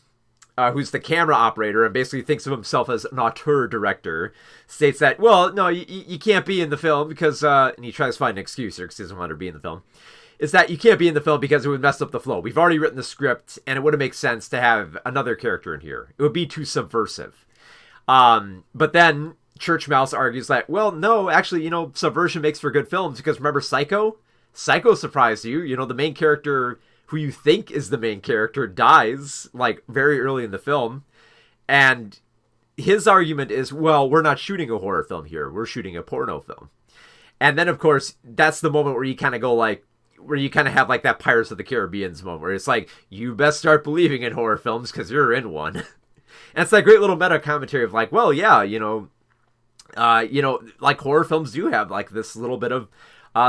who's the camera operator and basically thinks of himself as an auteur director, states that, well, no, you can't be in the film because, and he tries to find an excuse here because he doesn't want her to be in the film, is that you can't be in the film because it would mess up the flow. We've already written the script, and it wouldn't make sense to have another character in here. It would be too subversive. But then Church Mouse argues that, well, no, actually, subversion makes for good films, because remember Psycho? Psycho surprised you. The main character, who you think is the main character, dies, like, very early in the film. And his argument is, well, we're not shooting a horror film here. We're shooting a porno film. And then, of course, that's the moment where you kind of go, like, where you kind of have, like, that Pirates of the Caribbean's moment, where it's like, you best start believing in horror films, because you're in one. And it's that great little meta commentary of, like, well, yeah, like, horror films do have, like, this little bit of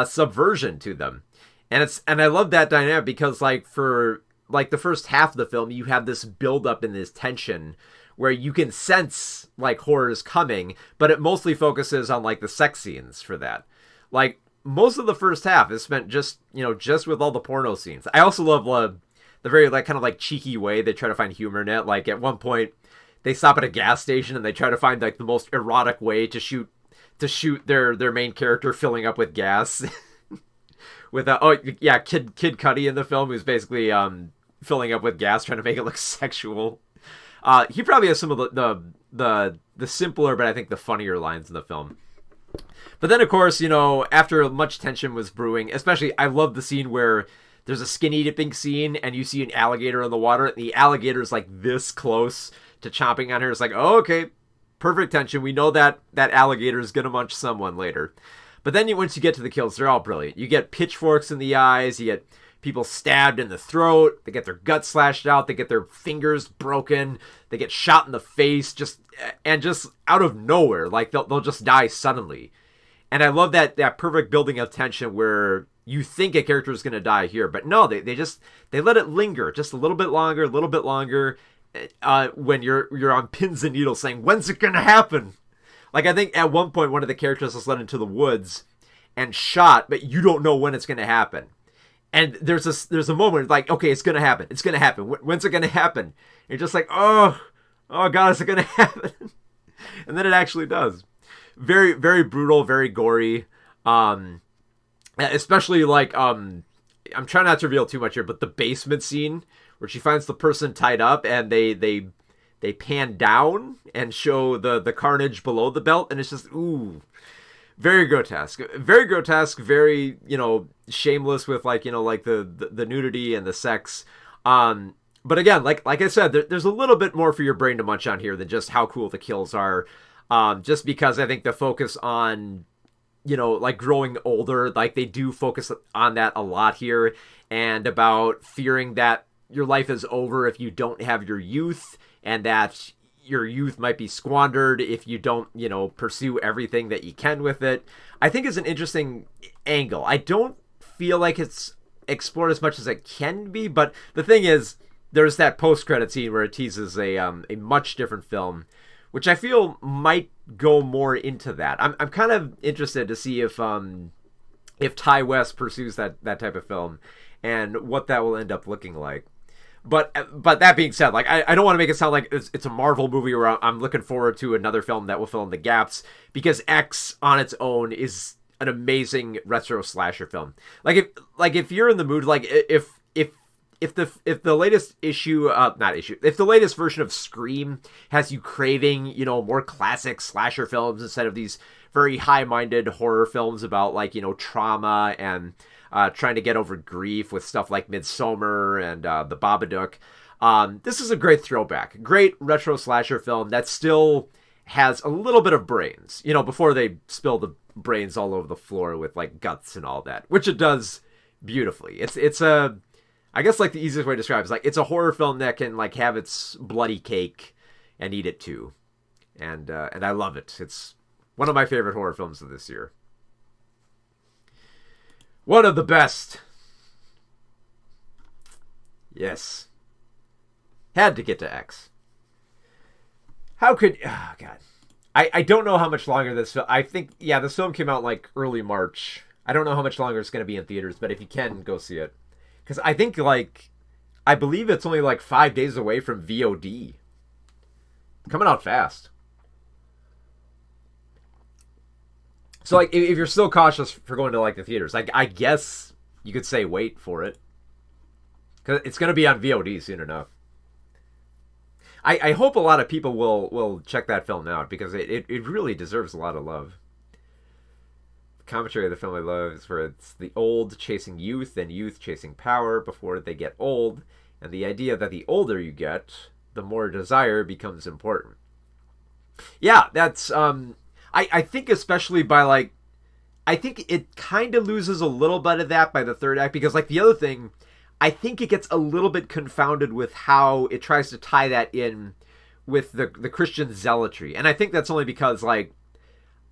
subversion to them. And I love that dynamic because, like, for, like, the first half of the film, you have this build-up and this tension where you can sense, like, horror is coming, but it mostly focuses on, like, the sex scenes for that. Like, most of the first half is spent just with all the porno scenes. I also love the very, like, kind of, like, cheeky way they try to find humor in it. Like, at one point, they stop at a gas station and they try to find, like, the most erotic way to shoot their main character filling up with gas. With Kid Cudi in the film, who's basically filling up with gas, trying to make it look sexual. He probably has some of the simpler, but I think the funnier lines in the film. But then, of course, after much tension was brewing, especially, I love the scene where there's a skinny dipping scene and you see an alligator in the water, and the alligator's, like, this close to chomping on her. It's like, oh, okay, perfect tension. We know that alligator is going to munch someone later. But then once you get to the kills, they're all brilliant. You get pitchforks in the eyes, you get people stabbed in the throat, they get their guts slashed out, they get their fingers broken, they get shot in the face, just out of nowhere. Like, they'll just die suddenly. And I love that perfect building of tension where you think a character is going to die here, but no, they let it linger just a little bit longer, when you're on pins and needles saying, when's it going to happen? Like, I think at one point, one of the characters was led into the woods and shot, but you don't know when it's going to happen. And there's a moment like, okay, it's going to happen. It's going to happen. When's it going to happen? And you're just like, oh God, is it going to happen? And then it actually does. Very, very brutal, very gory. Especially, like, I'm trying not to reveal too much here, but the basement scene where she finds the person tied up and they pan down and show the carnage below the belt, and it's just, ooh, very grotesque, very, shameless with, like, like the nudity and the sex. But again, like I said, there's a little bit more for your brain to munch on here than just how cool the kills are. Just because I think the focus on, like, growing older, like, they do focus on that a lot here, and about fearing that your life is over if you don't have your youth, and that your youth might be squandered if you don't, pursue everything that you can with it, I think is an interesting angle. I don't feel like it's explored as much as it can be, but the thing is, there's that post-credit scene where it teases a much different film, which I feel might go more into that. I'm kind of interested to see if Ty West pursues that type of film and what that will end up looking like. But that being said, like, I don't want to make it sound like it's a Marvel movie where I'm looking forward to another film that will fill in the gaps, because X on its own is an amazing retro slasher film. If you're in the mood, like, if the latest if the latest version of Scream has you craving, more classic slasher films instead of these very high-minded horror films about, like, trauma and trying to get over grief with stuff like Midsommar and The Babadook, this is a great throwback, great retro slasher film that still has a little bit of brains, before they spill brains all over the floor with like guts and all that, which it does beautifully. It's a, I guess like the easiest way to describe it is like it's a horror film that can like have its bloody cake and eat it too, and I love it. It's one of my favorite horror films of this year. One of the best. Yes. Had to get to X. How could... Oh, God. I don't know how much longer this film... I think, yeah, this film came out like early March. I don't know how much longer it's going to be in theaters, but if you can, go see it. Because I think, like... I believe it's only like 5 days away from VOD. Coming out fast. So, like, if you're still cautious for going to, like, the theaters, like, I guess you could say wait for it. Because it's going to be on VOD soon enough. I hope a lot of people will check that film out, because it really deserves a lot of love. The commentary of the film I love is where it's the old chasing youth and youth chasing power before they get old, and the idea that the older you get, the more desire becomes important. Yeah, that's... I think especially by, like... I think it kind of loses a little bit of that by the third act, because, like, the other thing... I think it gets a little bit confounded with how it tries to tie that in with the Christian zealotry. And I think that's only because, like,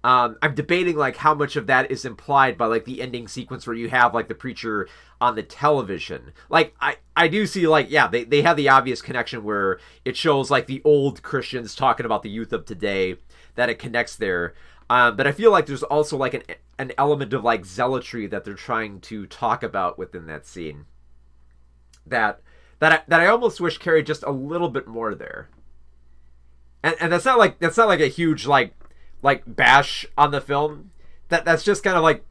I'm debating, like, how much of that is implied by, like, the ending sequence where you have, like, the preacher on the television. Like, I do see, like, yeah, they have the obvious connection where it shows, like, the old Christians talking about the youth of today, that it connects there. But I feel like there's also, like, an element of, like, zealotry that they're trying to talk about within that scene. That I almost wish carried just a little bit more there, and that's not like a huge like bash on the film. That's just kind of like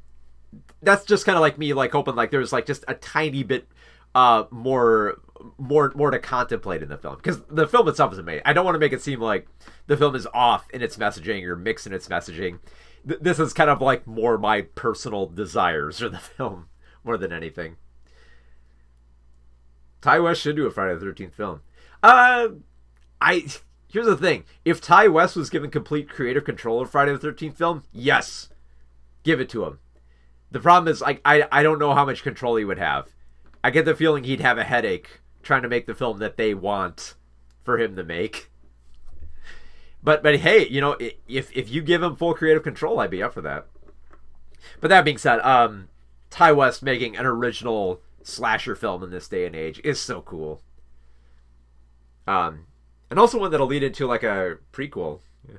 me like hoping like there's like just a tiny bit more to contemplate in the film, because the film itself is amazing. I don't want to make it seem like the film is off in its messaging or mixed in its messaging. This is kind of like more my personal desires for the film more than anything. Ty West should do a Friday the 13th film. Here's the thing. If Ty West was given complete creative control of Friday the 13th film, yes. Give it to him. The problem is, like, I don't know how much control he would have. I get the feeling he'd have a headache trying to make the film that they want for him to make. But hey, you know, if you give him full creative control, I'd be up for that. But that being said, Ty West making an original slasher film in this day and age is so cool. And also one that'll lead into like a prequel. Yeah.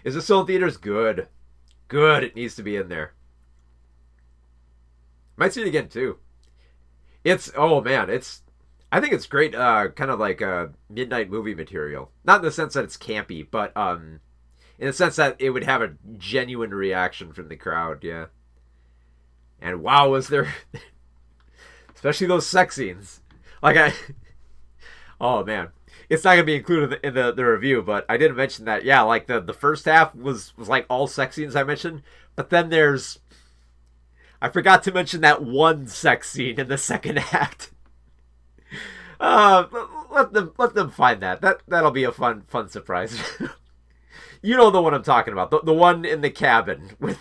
Is it still in theaters? Good. It needs to be in there. Might see it again too. I think it's great, kind of like midnight movie material. Not in the sense that it's campy, but in the sense that it would have a genuine reaction from the crowd, yeah. And wow, was there... especially those sex scenes. Like, oh, man. It's not going to be included in the review, but I didn't mention that. Yeah, like, the first half was like all sex scenes I mentioned. But then there's... I forgot to mention that one sex scene in the second act. Let them find that. That'll be a fun surprise. You know the one I'm talking about. The one in the cabin with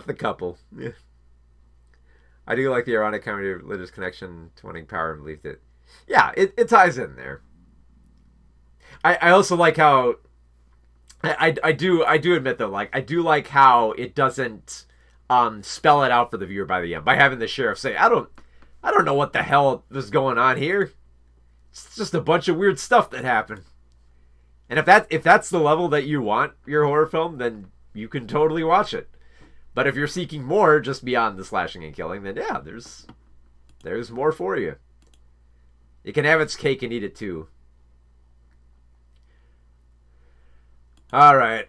the couple. Yeah. I do like the ironic comedy of religious connection to wanting power and belief that... Yeah, it ties in there. I also like how... I do admit though, like, I do like how it doesn't spell it out for the viewer by the end. By having the sheriff say, I don't know what the hell is going on here. It's just a bunch of weird stuff that happened. And if that's the level that you want your horror film, then you can totally watch it. But if you're seeking more just beyond the slashing and killing, then yeah, there's more for you. It can have its cake and eat it too. All right.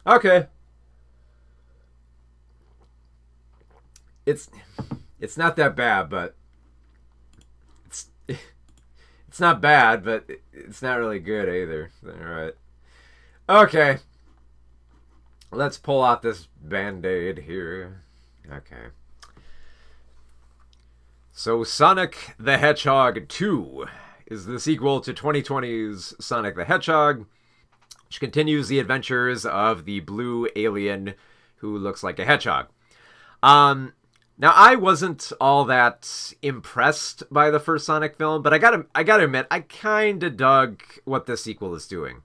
Okay. It's not that bad, but it's not bad, but it's not really good either. All right. Okay. Let's pull out this Band-Aid here. Okay. So Sonic the Hedgehog 2 is the sequel to 2020's Sonic the Hedgehog, which continues the adventures of the blue alien who looks like a hedgehog. Now, I wasn't all that impressed by the first Sonic film, but I gotta admit, I kind of dug what this sequel is doing.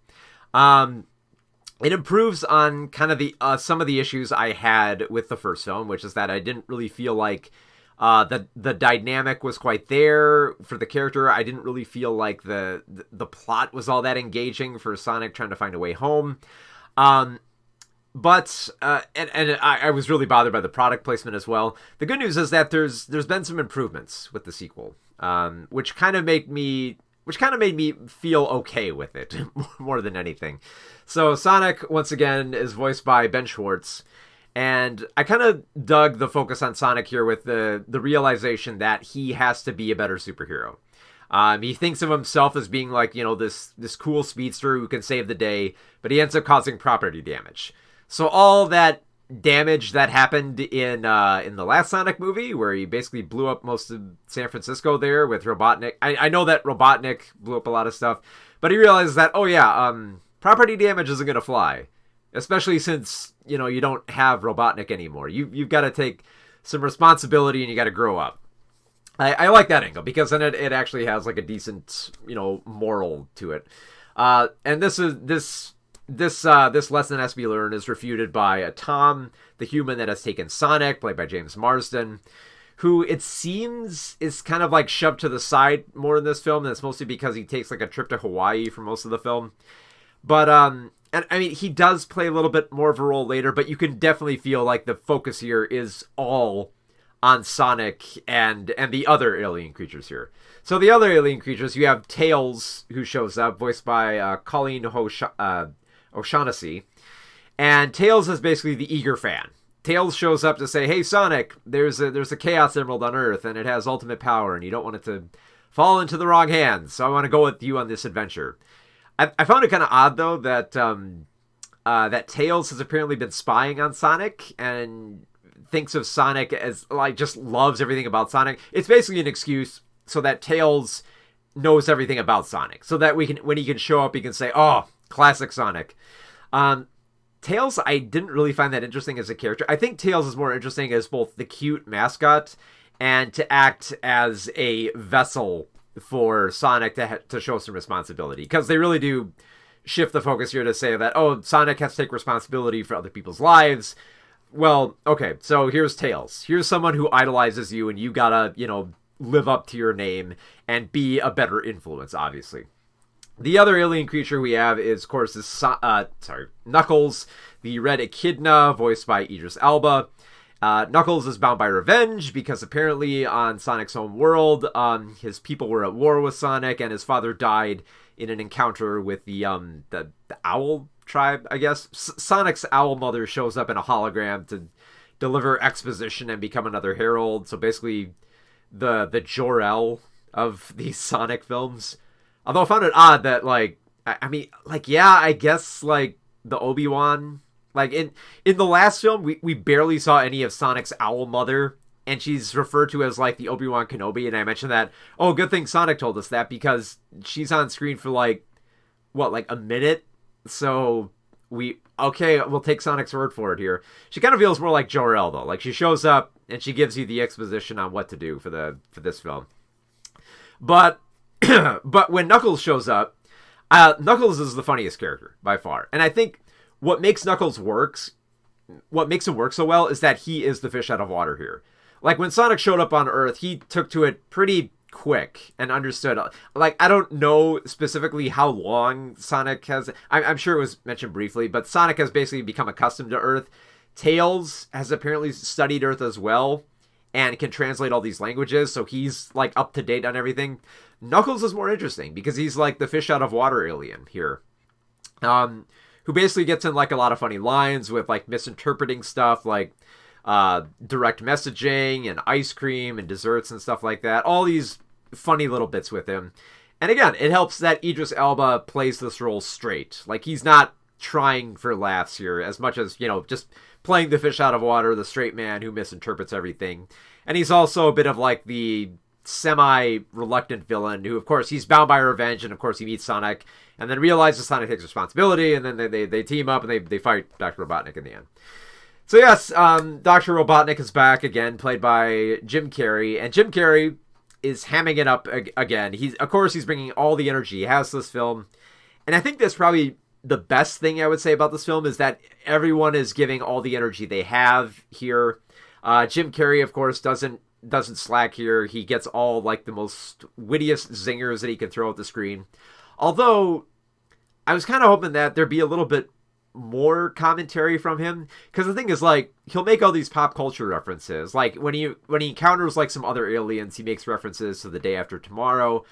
It improves on kind of the some of the issues I had with the first film, which is that I didn't really feel like the dynamic was quite there for the character. I didn't really feel like the plot was all that engaging for Sonic trying to find a way home. But I was really bothered by the product placement as well. The good news is that there's been some improvements with the sequel, which kind of made me feel okay with it more than anything. So Sonic, once again, is voiced by Ben Schwartz, and I kind of dug the focus on Sonic here with the realization that he has to be a better superhero. He thinks of himself as being like, this cool speedster who can save the day, but he ends up causing property damage. So all that damage that happened in the last Sonic movie, where he basically blew up most of San Francisco there with Robotnik. I know that Robotnik blew up a lot of stuff, but he realizes that, property damage isn't going to fly, especially since, you don't have Robotnik anymore. You've got to take some responsibility and you got to grow up. I like that angle because then it actually has like a decent, moral to it. And this lesson has to be learned is refuted by Tom, the human that has taken Sonic, played by James Marsden, who it seems is kind of like shoved to the side more in this film, and it's mostly because he takes like a trip to Hawaii for most of the film. But, and I mean, he does play a little bit more of a role later, but you can definitely feel like the focus here is all on Sonic and the other alien creatures here. So the other alien creatures, you have Tails, who shows up, voiced by Colin O'Shaughnessy. And Tails is basically the eager fan. Tails shows up to say, hey, Sonic, there's a Chaos Emerald on Earth, and it has ultimate power, and you don't want it to fall into the wrong hands, so I want to go with you on this adventure. I found it kind of odd, though, that that Tails has apparently been spying on Sonic, and thinks of Sonic as, like, just loves everything about Sonic. It's basically an excuse so that Tails knows everything about Sonic, so that when he can show up, he can say, oh, classic Sonic. Tails, I didn't really find that interesting as a character. I think Tails is more interesting as both the cute mascot and to act as a vessel for Sonic to show some responsibility. Because they really do shift the focus here to say that, Sonic has to take responsibility for other people's lives. Well, okay, so here's Tails. Here's someone who idolizes you, and you gotta, live up to your name and be a better influence, obviously. The other alien creature we have is, of course, Knuckles, the red echidna, voiced by Idris Elba. Knuckles is bound by revenge because apparently on Sonic's home world, his people were at war with Sonic, and his father died in an encounter with the owl tribe, I guess. Sonic's owl mother shows up in a hologram to deliver exposition and become another herald. So basically, the Jor-El of these Sonic films. Although I found it odd that, I guess, the Obi-Wan, in the last film, we barely saw any of Sonic's owl mother, and she's referred to as, the Obi-Wan Kenobi, and I mentioned that, good thing Sonic told us that, because she's on screen for, a minute? So, we'll take Sonic's word for it here. She kind of feels more like Jor-El, though. She shows up, and she gives you the exposition on what to do for this film. But when Knuckles shows up, Knuckles is the funniest character by far. And I think what makes him work so well is that he is the fish out of water here. When Sonic showed up on Earth, he took to it pretty quick and understood. I don't know specifically how long Sonic has. I'm sure it was mentioned briefly, but Sonic has basically become accustomed to Earth. Tails has apparently studied Earth as well and can translate all these languages, so he's up to date on everything. Knuckles is more interesting because he's the fish out of water alien here, who basically gets in a lot of funny lines with misinterpreting stuff direct messaging and ice cream and desserts and stuff like that. All these funny little bits with him. And again, it helps that Idris Elba plays this role straight. He's not trying for laughs here as much as, just playing the fish out of water, the straight man who misinterprets everything. And he's also a bit of the semi-reluctant villain who, of course, he's bound by revenge, and of course he meets Sonic, and then realizes Sonic takes responsibility, and then they team up, and they fight Dr. Robotnik in the end. So yes, Dr. Robotnik is back again, played by Jim Carrey, and Jim Carrey is hamming it up again. Of course, he's bringing all the energy he has to this film, and I think that's probably the best thing I would say about this film is that everyone is giving all the energy they have here. Jim Carrey, of course, doesn't slack here. He gets all like the most wittiest zingers that he can throw at the screen. Although I was kind of hoping that there'd be a little bit more commentary from him, because the thing is, like, he'll make all these pop culture references. Like when he encounters like some other aliens, he makes references to The Day After Tomorrow.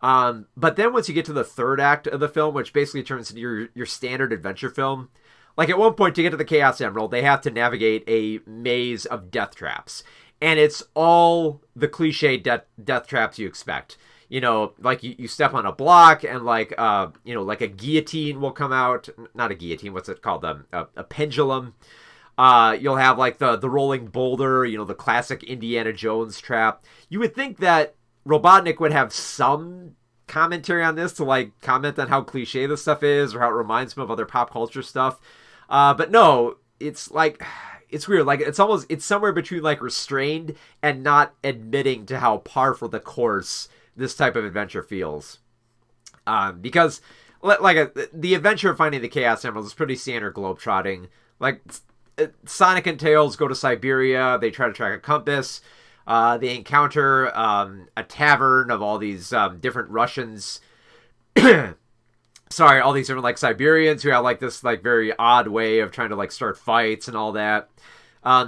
But then once you get to the third act of the film, which basically turns into your standard adventure film, like at one point to get to the Chaos Emerald, they have to navigate a maze of death traps. And it's all the cliche death traps you expect. You know, like you step on a block and like, like a guillotine will come out. Not a guillotine, what's it called? A pendulum. You'll have like the rolling boulder, the classic Indiana Jones trap. You would think that Robotnik would have some commentary on this to like comment on how cliche this stuff is or how it reminds him of other pop culture stuff. But no, it's like, it's weird. Like it's somewhere between like restrained and not admitting to how par for the course this type of adventure feels. Because the adventure of finding the Chaos Emerald is pretty standard globetrotting. Like Sonic and Tails go to Siberia. They try to track a compass. They encounter a tavern of all these different Russians. Sorry, all these different like Siberians who have like this like very odd way of trying to like start fights and all that.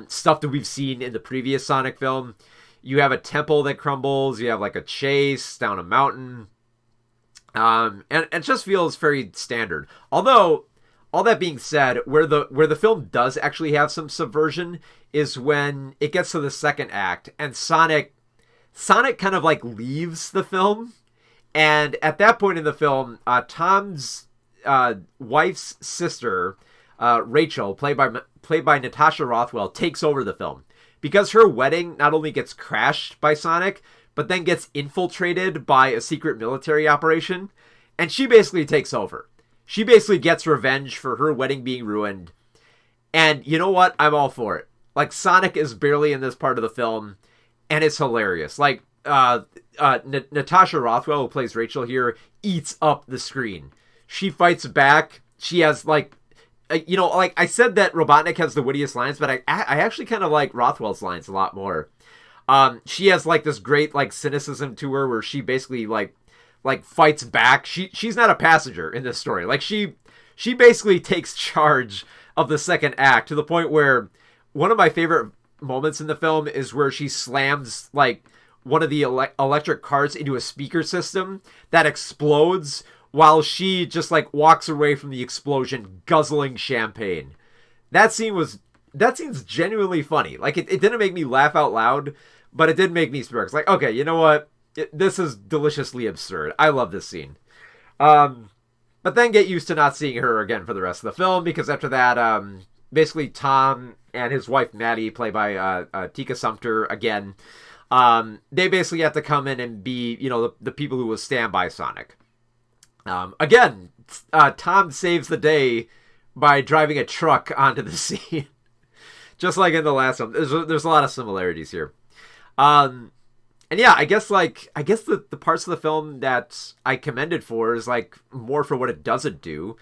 Stuff that we've seen in the previous Sonic film. You have a temple that crumbles. You have like a chase down a mountain. And it just feels very standard. Although, all that being said, where the film does actually have some subversion is when it gets to the second act and Sonic kind of like leaves the film. And at that point in the film, Tom's wife's sister, Rachel, played by Natasha Rothwell, takes over the film. Because her wedding not only gets crashed by Sonic, but then gets infiltrated by a secret military operation. And she basically takes over. She basically gets revenge for her wedding being ruined. And you know what? I'm all for it. Like, Sonic is barely in this part of the film, and it's hilarious. Like, Natasha Rothwell, who plays Rachel here, eats up the screen. She fights back. She has, like, like I said that Robotnik has the wittiest lines, but I actually kind of like Rothwell's lines a lot more. She has, like, this great, like, cynicism to her where she basically, like fights back. She's not a passenger in this story. Like, she basically takes charge of the second act to the point where one of my favorite moments in the film is where she slams, like, one of the electric carts into a speaker system that explodes while she just, like, walks away from the explosion guzzling champagne. That scene's genuinely funny. Like, it didn't make me laugh out loud, but it did make me smirk. It's like, okay, you know what? This is deliciously absurd. I love this scene. But then get used to not seeing her again for the rest of the film, because after that, basically Tom and his wife Maddie, played by Tika Sumpter again, they basically have to come in and be, the people who will stand by Sonic. Again, Tom saves the day by driving a truck onto the scene. Just like in the last one. There's a lot of similarities here. And yeah, I guess the parts of the film that I commended for is like more for what it doesn't do.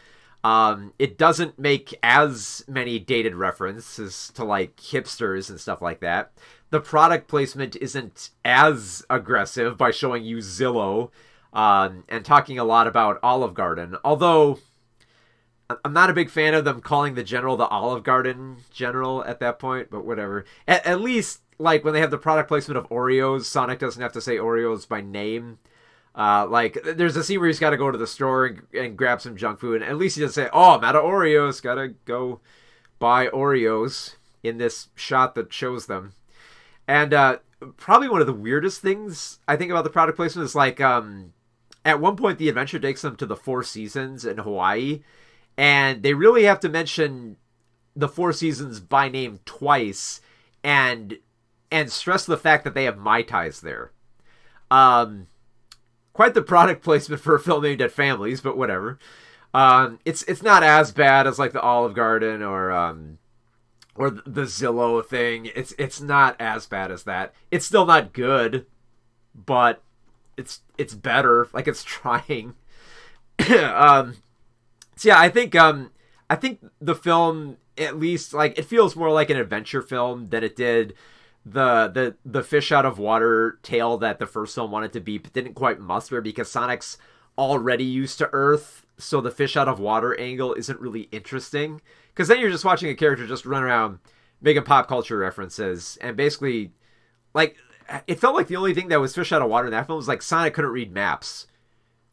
It doesn't make as many dated references to like hipsters and stuff like that. The product placement isn't as aggressive by showing you Zillow and talking a lot about Olive Garden. Although I'm not a big fan of them calling the general the Olive Garden general at that point, but whatever. At least, like, when they have the product placement of Oreos, Sonic doesn't have to say Oreos by name. Like, there's a scene where he's got to go to the store and grab some junk food, and at least he doesn't say, oh, I'm out of Oreos, gotta go buy Oreos in this shot that shows them. And probably one of the weirdest things I think about the product placement is, like, at one point the adventure takes them to the Four Seasons in Hawaii, and they really have to mention the Four Seasons by name twice and stress the fact that they have Mai Tais there. Quite the product placement for a film aimed at families, but whatever. It's not as bad as like the Olive Garden or the Zillow thing. It's not as bad as that. It's still not good, but it's better. Like, it's trying. So yeah, I think the film, at least, like, it feels more like an adventure film than it did the fish out of water tale that the first film wanted to be, but didn't quite muster because Sonic's already used to Earth, so the fish out of water angle isn't really interesting. Because then you're just watching a character just run around making pop culture references, and basically, like, it felt like the only thing that was fish out of water in that film was like Sonic couldn't read maps,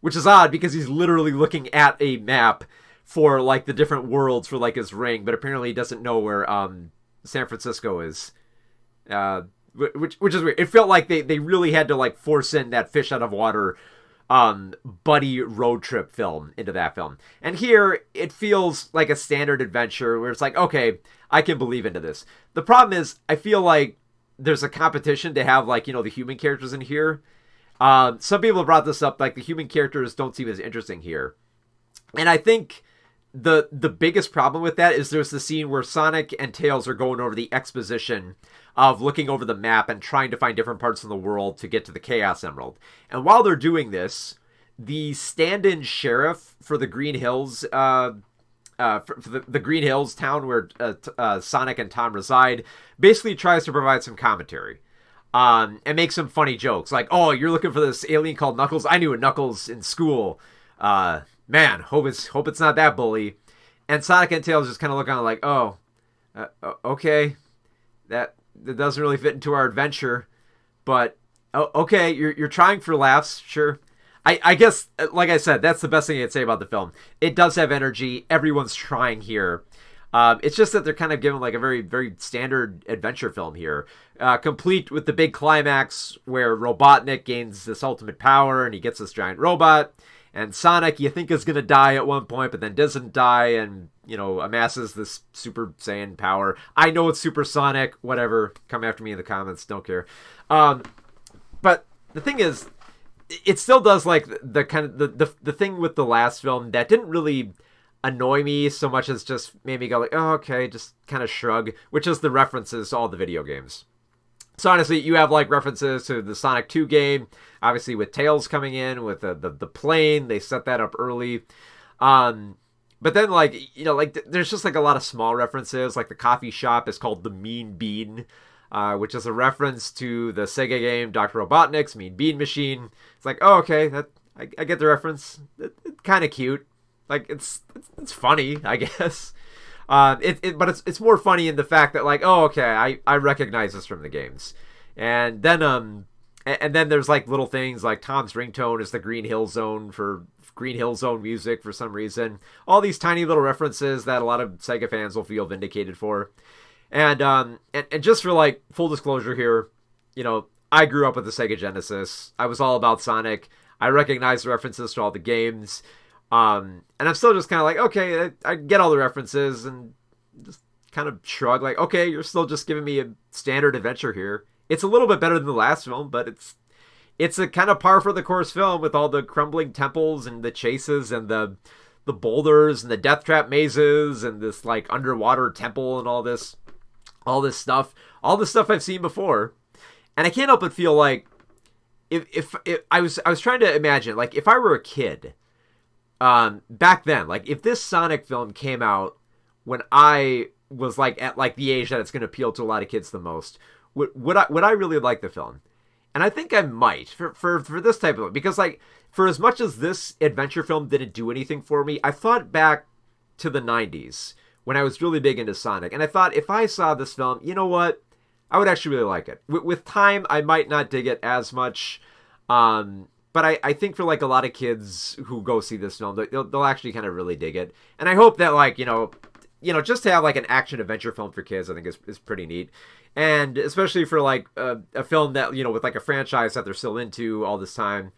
which is odd because he's literally looking at a map for like the different worlds for like his ring, but apparently he doesn't know where San Francisco is. Which is weird. It felt like they really had to like force in that fish out of water buddy road trip film into that film. And here it feels like a standard adventure where it's like, okay, I can believe into this. The problem is I feel like there's a competition to have, like, you know, the human characters in here. Some people have brought this up, like the human characters don't seem as interesting here. And I think the biggest problem with that is there's the scene where Sonic and Tails are going over the exposition of looking over the map and trying to find different parts of the world to get to the Chaos Emerald. And while they're doing this, the stand-in sheriff for the Green Hills, for the Green Hills town where Sonic and Tom reside, basically tries to provide some commentary. And make some funny jokes. Like, oh, you're looking for this alien called Knuckles? I knew a Knuckles in school. Man, hope it's not that bully. And Sonic and Tails just kind of look on like, oh, okay, that doesn't really fit into our adventure, but okay, you're trying for laughs, sure. I guess, like I said, that's the best thing I can say about the film. It does have energy. Everyone's trying here. It's just that they're kind of given like a very, very standard adventure film here, complete with the big climax where Robotnik gains this ultimate power and he gets this giant robot. And Sonic, you think, is going to die at one point, but then doesn't die and, you know, amasses this Super Saiyan power. I know it's Super Sonic, whatever. Come after me in the comments, don't care. But the thing is, it still does, like, the kind of, the thing with the last film that didn't really annoy me so much as just made me go like, oh, okay, just kind of shrug, which is the references to all the video games. So honestly, you have like references to the Sonic 2 game, obviously with Tails coming in with the plane. They set that up early. But then, like, you know, like there's just like a lot of small references. Like the coffee shop is called the Mean Bean, which is a reference to the Sega game Dr. Robotnik's Mean Bean Machine. It's like, oh, okay, that I get the reference. It's kind of cute. Like it's funny, I guess. But it's more funny in the fact that, like, oh, okay, I recognize this from the games. And then there's like little things like Tom's ringtone is the Green Hill Zone for Green Hill Zone music for some reason. All these tiny little references that a lot of Sega fans will feel vindicated for. And just for like full disclosure here, you know, I grew up with the Sega Genesis. I was all about Sonic. I recognize the references to all the games. And I'm still just kind of like, okay, I get all the references and just kind of shrug like, okay, you're still just giving me a standard adventure here. It's a little bit better than the last film, but it's a kind of par for the course film with all the crumbling temples and the chases and the boulders and the death trap mazes and this like underwater temple and all this stuff I've seen before. And I can't help but feel like if I was trying to imagine, like, if I were a kid, back then, like, if this Sonic film came out when I was like at like the age that it's going to appeal to a lot of kids the most, would I really like the film? And I think I might for this type of, because like for as much as this adventure film didn't do anything for me, I thought back to the 90s when I was really big into Sonic, and I thought if I saw this film, you know what, I would actually really like it. With time, I might not dig it as much. But I think for like a lot of kids who go see this film, they'll actually kind of really dig it. And I hope that, like, you know, just to have like an action adventure film for kids, I think is pretty neat. And especially for like a film that, you know, with like a franchise that they're still into all this time,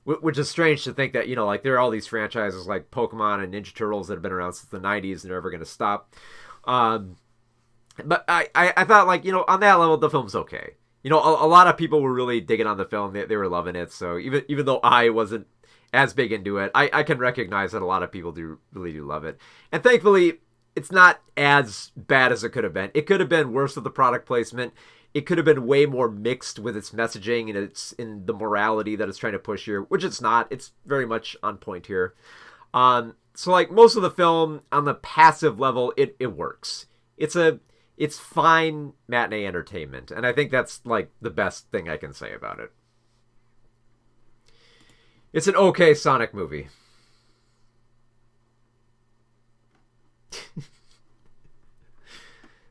which is strange to think that, you know, like there are all these franchises like Pokemon and Ninja Turtles that have been around since the 90s and they're never going to stop. But I thought, like, you know, on that level, the film's okay. a lot of people were really digging on the film. They were loving it. So even though I wasn't as big into it, I can recognize that a lot of people really do love it. And thankfully, it's not as bad as it could have been. It could have been worse with the product placement. It could have been way more mixed with its messaging and its in the morality that it's trying to push here, which it's not. It's very much on point here. So like most of the film on the passive level, it works. It's fine matinee entertainment, and I think that's like the best thing I can say about it. It's an okay Sonic movie.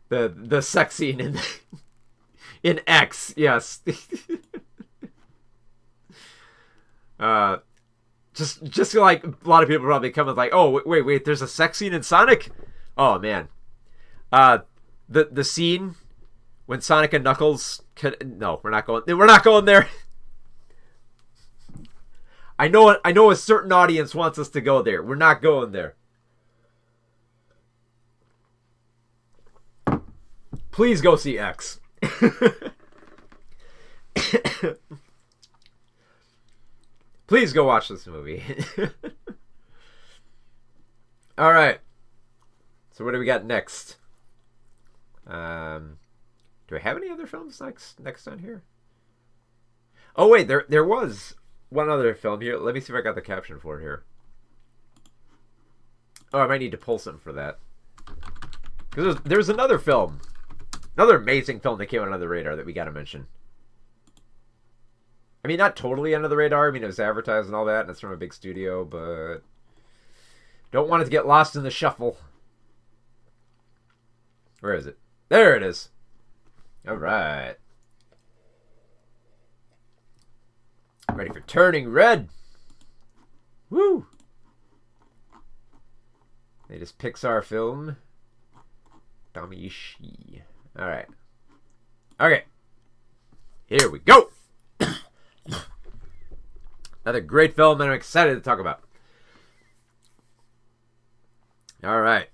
the sex scene in X, yes. Just like a lot of people probably come with like, oh wait, there's a sex scene in Sonic? Oh man. The scene when Sonic and Knuckles no, we're not going there. I know a certain audience wants us to go there. We're not going there. Please go see X. Please go watch this movie. All right. So what do we got next? Do I have any other films next on here? Oh wait, there was one other film here. Let me see if I got the caption for it here. Oh, I might need to pull something for that. Because there's another film. Another amazing film that came out under the radar that we got to mention. I mean, not totally under the radar. I mean, it was advertised and all that, and it's from a big studio, but don't want it to get lost in the shuffle. Where is it? There it is. All right. Ready for Turning Red. Woo! Latest Pixar film. Damishi. All right. Okay. Here we go. Another great film that I'm excited to talk about. All right.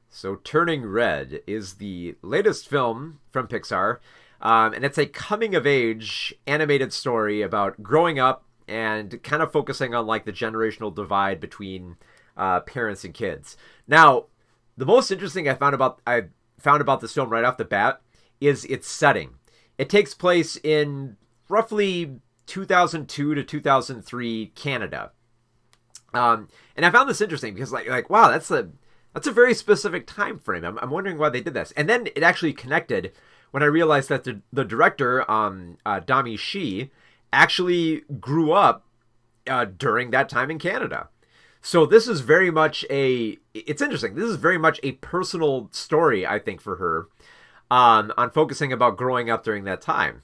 So Turning Red is the latest film from Pixar. And it's a coming-of-age animated story about growing up and kind of focusing on like the generational divide between parents and kids. Now, the most interesting I found about this film right off the bat is its setting. It takes place in roughly 2002 to 2003 Canada. And I found this interesting because like wow, that's a very specific time frame. I'm wondering why they did this. And then it actually connected when I realized that the director, Dami Shi, actually grew up during that time in Canada. So this is very much it's interesting. This is very much a personal story, I think, for her, on focusing about growing up during that time.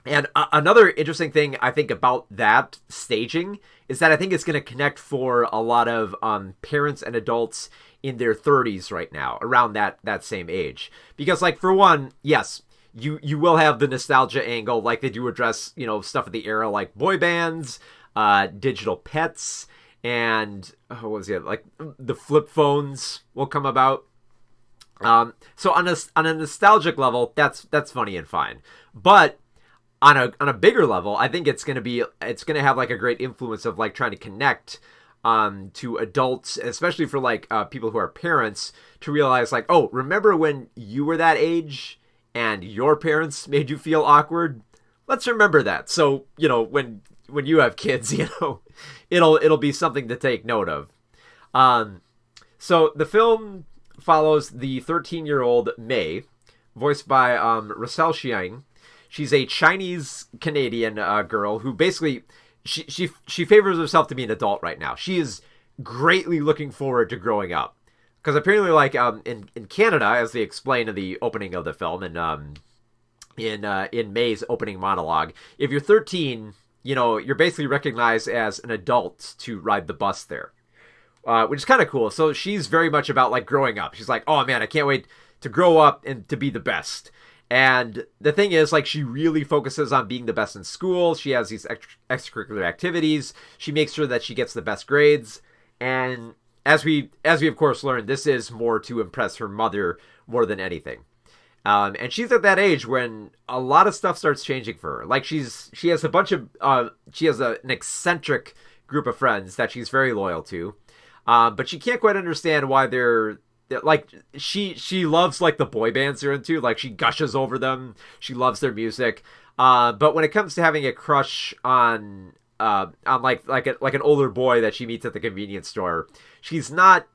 And another interesting thing I think about that staging is that I think it's going to connect for a lot of parents and adults in their 30s right now, around that same age. Because, like, for one, yes, you will have the nostalgia angle, like they do address, stuff of the era like boy bands, digital pets, and what was it? Like the flip phones will come about. So on a nostalgic level, that's funny and fine. But on a bigger level, I think it's gonna have like a great influence of like trying to connect to adults, especially for like people who are parents, to realize like, oh, remember when you were that age and your parents made you feel awkward? Let's remember that. So when you have kids, it'll be something to take note of. So the film follows the 13-year-old Mei, voiced by Russell Xiang. She's a Chinese Canadian girl who basically she favors herself to be an adult right now. She is greatly looking forward to growing up, because apparently, like in Canada, as they explain in the opening of the film, and in May's opening monologue, if you're 13, you're basically recognized as an adult to ride the bus there, which is kind of cool. So she's very much about like growing up. She's like, oh man, I can't wait to grow up and to be the best. And the thing is, like, she really focuses on being the best in school. She has these extracurricular activities. She makes sure that she gets the best grades. And as we of course learn, this is more to impress her mother more than anything. And she's at that age when a lot of stuff starts changing for her. Like she has a bunch of an eccentric group of friends that she's very loyal to, but she can't quite understand why they're like she loves like the boy bands they're into. Like she gushes over them. She loves their music. But when it comes to having a crush on like an older boy that she meets at the convenience store, she's not.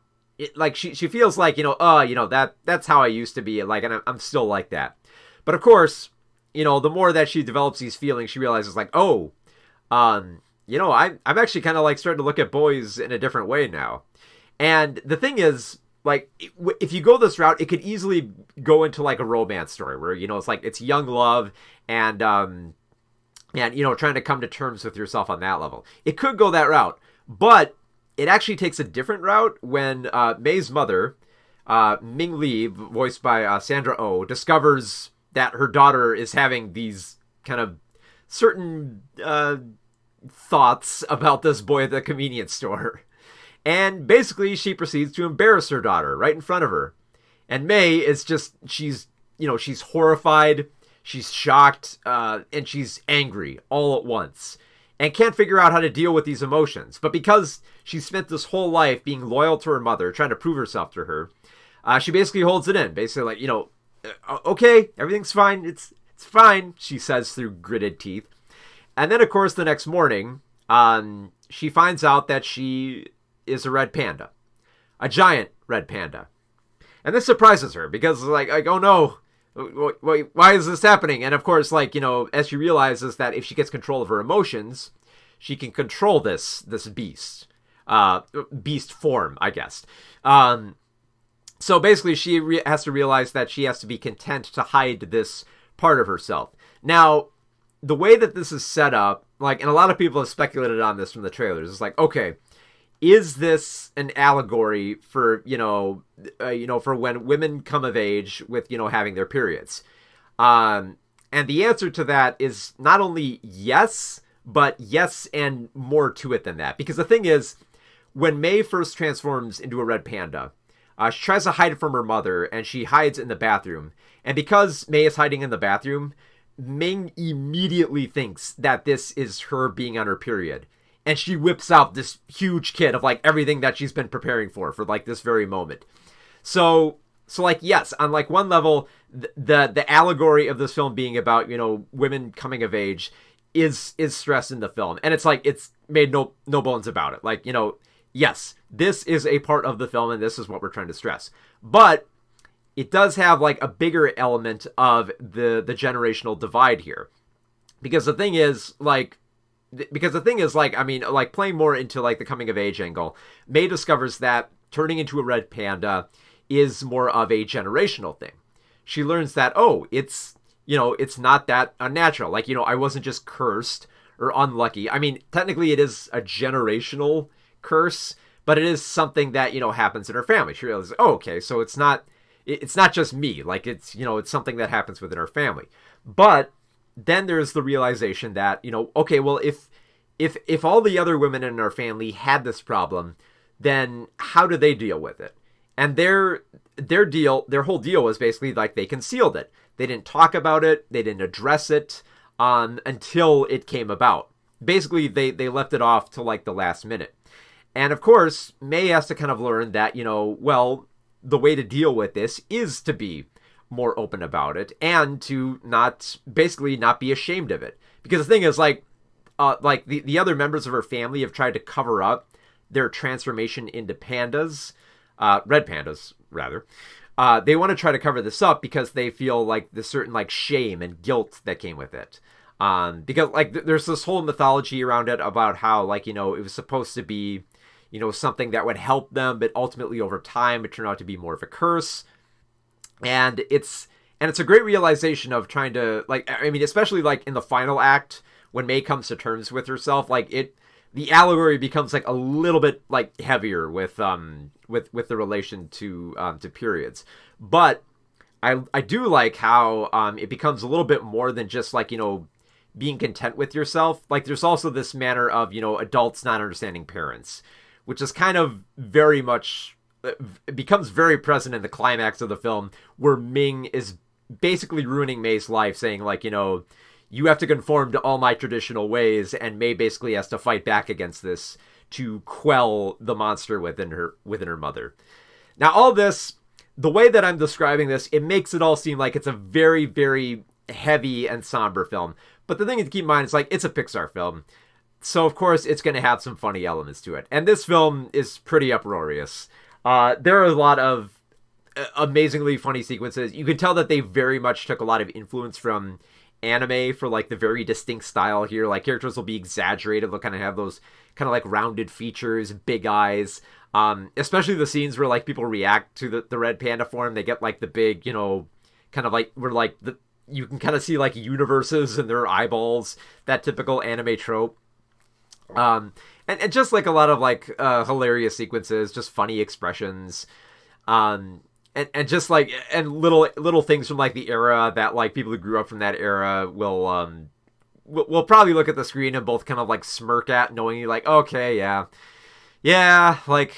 She feels like that's how I used to be, like, and I'm still like that. But of course, the more that she develops these feelings, she realizes like, I'm actually kind of like starting to look at boys in a different way now. And the thing is, like, if you go this route, it could easily go into like a romance story where it's like it's young love and trying to come to terms with yourself on that level. It could go that route, but it actually takes a different route when May's mother, Ming Li, voiced by Sandra Oh, discovers that her daughter is having these kind of certain thoughts about this boy at the convenience store. And basically, she proceeds to embarrass her daughter right in front of her. And May is just, she's horrified, she's shocked, and she's angry all at once. And can't figure out how to deal with these emotions. But because she spent this whole life being loyal to her mother, trying to prove herself to her, she basically holds it in. Basically like, okay, everything's fine. It's fine, she says through gritted teeth. And then, of course, the next morning, she finds out that she is a red panda. A giant red panda. And this surprises her because, like oh no, why is this happening? And of course, like, as she realizes that if she gets control of her emotions, she can control this beast. Beast form, I guess. So basically, she has to realize that she has to be content to hide this part of herself. Now, the way that this is set up, like, and a lot of people have speculated on this from the trailers, it's like, okay, is this an allegory for, for when women come of age with, having their periods? And the answer to that is not only yes, but yes and more to it than that. Because the thing is, when May first transforms into a red panda, she tries to hide it from her mother, and she hides in the bathroom. And because May is hiding in the bathroom, Ming immediately thinks that this is her being on her period. And she whips out this huge kit of, like, everything that she's been preparing for like, this very moment. So like, yes, on, like, one level, the allegory of this film being about, women coming of age is stressed in the film. And it's, like, it's made no bones about it. Like, yes, this is a part of the film, and this is what we're trying to stress. But it does have, like, a bigger element of the generational divide here. Because the thing is, like, I mean, like, playing more into, like, the coming of age angle, May discovers that turning into a red panda is more of a generational thing. She learns that, it's not that unnatural. Like, I wasn't just cursed or unlucky. I mean, technically it is a generational curse, but it is something that, happens in her family. She realizes, okay, so it's not just me. Like, it's something that happens within her family. But then there's the realization that, okay, well, if all the other women in our family had this problem, then how do they deal with it? And their whole deal was basically like they concealed it. They didn't talk about it. They didn't address it until it came about. Basically, they left it off to like the last minute. And of course, May has to kind of learn that, well, the way to deal with this is to be more open about it and to not be ashamed of it. Because the thing is, like the other members of her family have tried to cover up their transformation into pandas, red pandas rather. They want to try to cover this up because they feel like this certain like shame and guilt that came with it. Because like there's this whole mythology around it about how, like, it was supposed to be, something that would help them, but ultimately over time it turned out to be more of a curse. And it's a great realization of trying to, like, I mean, especially like in the final act when May comes to terms with herself, like the allegory becomes like a little bit like heavier with the relation to periods. But I do like how it becomes a little bit more than just like, being content with yourself. Like there's also this manner of, adults not understanding parents, which is kind of very much, it becomes very present in the climax of the film, where Ming is basically ruining May's life, saying like, you have to conform to all my traditional ways, and May basically has to fight back against this to quell the monster within her mother. Now, all this, the way that I'm describing this, it makes it all seem like it's a very, very heavy and somber film. But the thing to keep in mind is, like, it's a Pixar film. So, of course, it's going to have some funny elements to it. And this film is pretty uproarious. There are a lot of amazingly funny sequences. You can tell that they very much took a lot of influence from anime for, like, the very distinct style here. Like, characters will be exaggerated. They'll kind of have those kind of, like, rounded features, big eyes. Especially the scenes where, like, people react to the red panda form. They get, like, the big, kind of, like, where, like, you can kind of see, like, universes in their eyeballs. That typical anime trope. And just, like, a lot of, like, hilarious sequences, just funny expressions. And just, like, and little things from, like, the era that, like, people who grew up from that era will probably look at the screen and both kind of, like, smirk at, knowing, like, okay, yeah, like,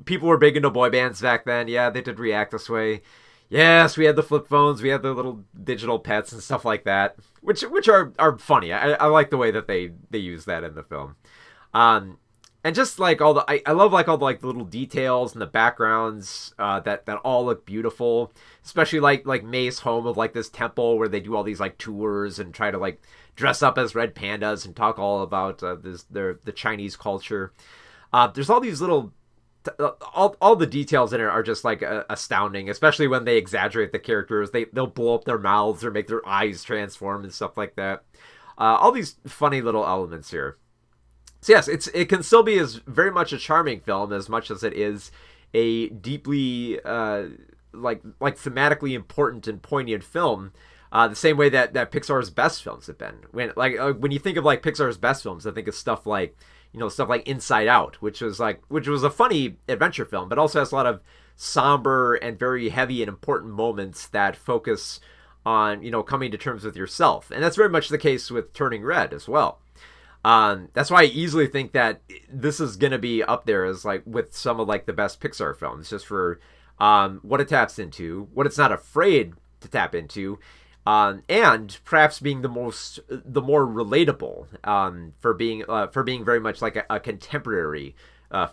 people were big into boy bands back then. Yeah, they did react this way. Yes, we had the flip phones, we had the little digital pets and stuff like that, which are funny. I like the way that they use that in the film. And just, like, all the, I love, like, all the, like, the little details and the backgrounds, that all look beautiful. Especially, like May's home of, like, this temple where they do all these, like, tours and try to, like, dress up as red pandas and talk all about, the Chinese culture. There's all these little, all the details in it are just, like, astounding, especially when they exaggerate the characters. They'll blow up their mouths or make their eyes transform and stuff like that. All these funny little elements here. So yes, it can still be very much a charming film, as much as it is a deeply like thematically important and poignant film. The same way that Pixar's best films have been. When you think of, like, Pixar's best films, I think of stuff like Inside Out, which was a funny adventure film, but also has a lot of somber and very heavy and important moments that focus on, coming to terms with yourself. And that's very much the case with Turning Red as well. That's why I easily think that this is going to be up there as, like, with some of, like, the best Pixar films, just for what it taps into, what it's not afraid to tap into, and perhaps being the more relatable, for being very much like a contemporary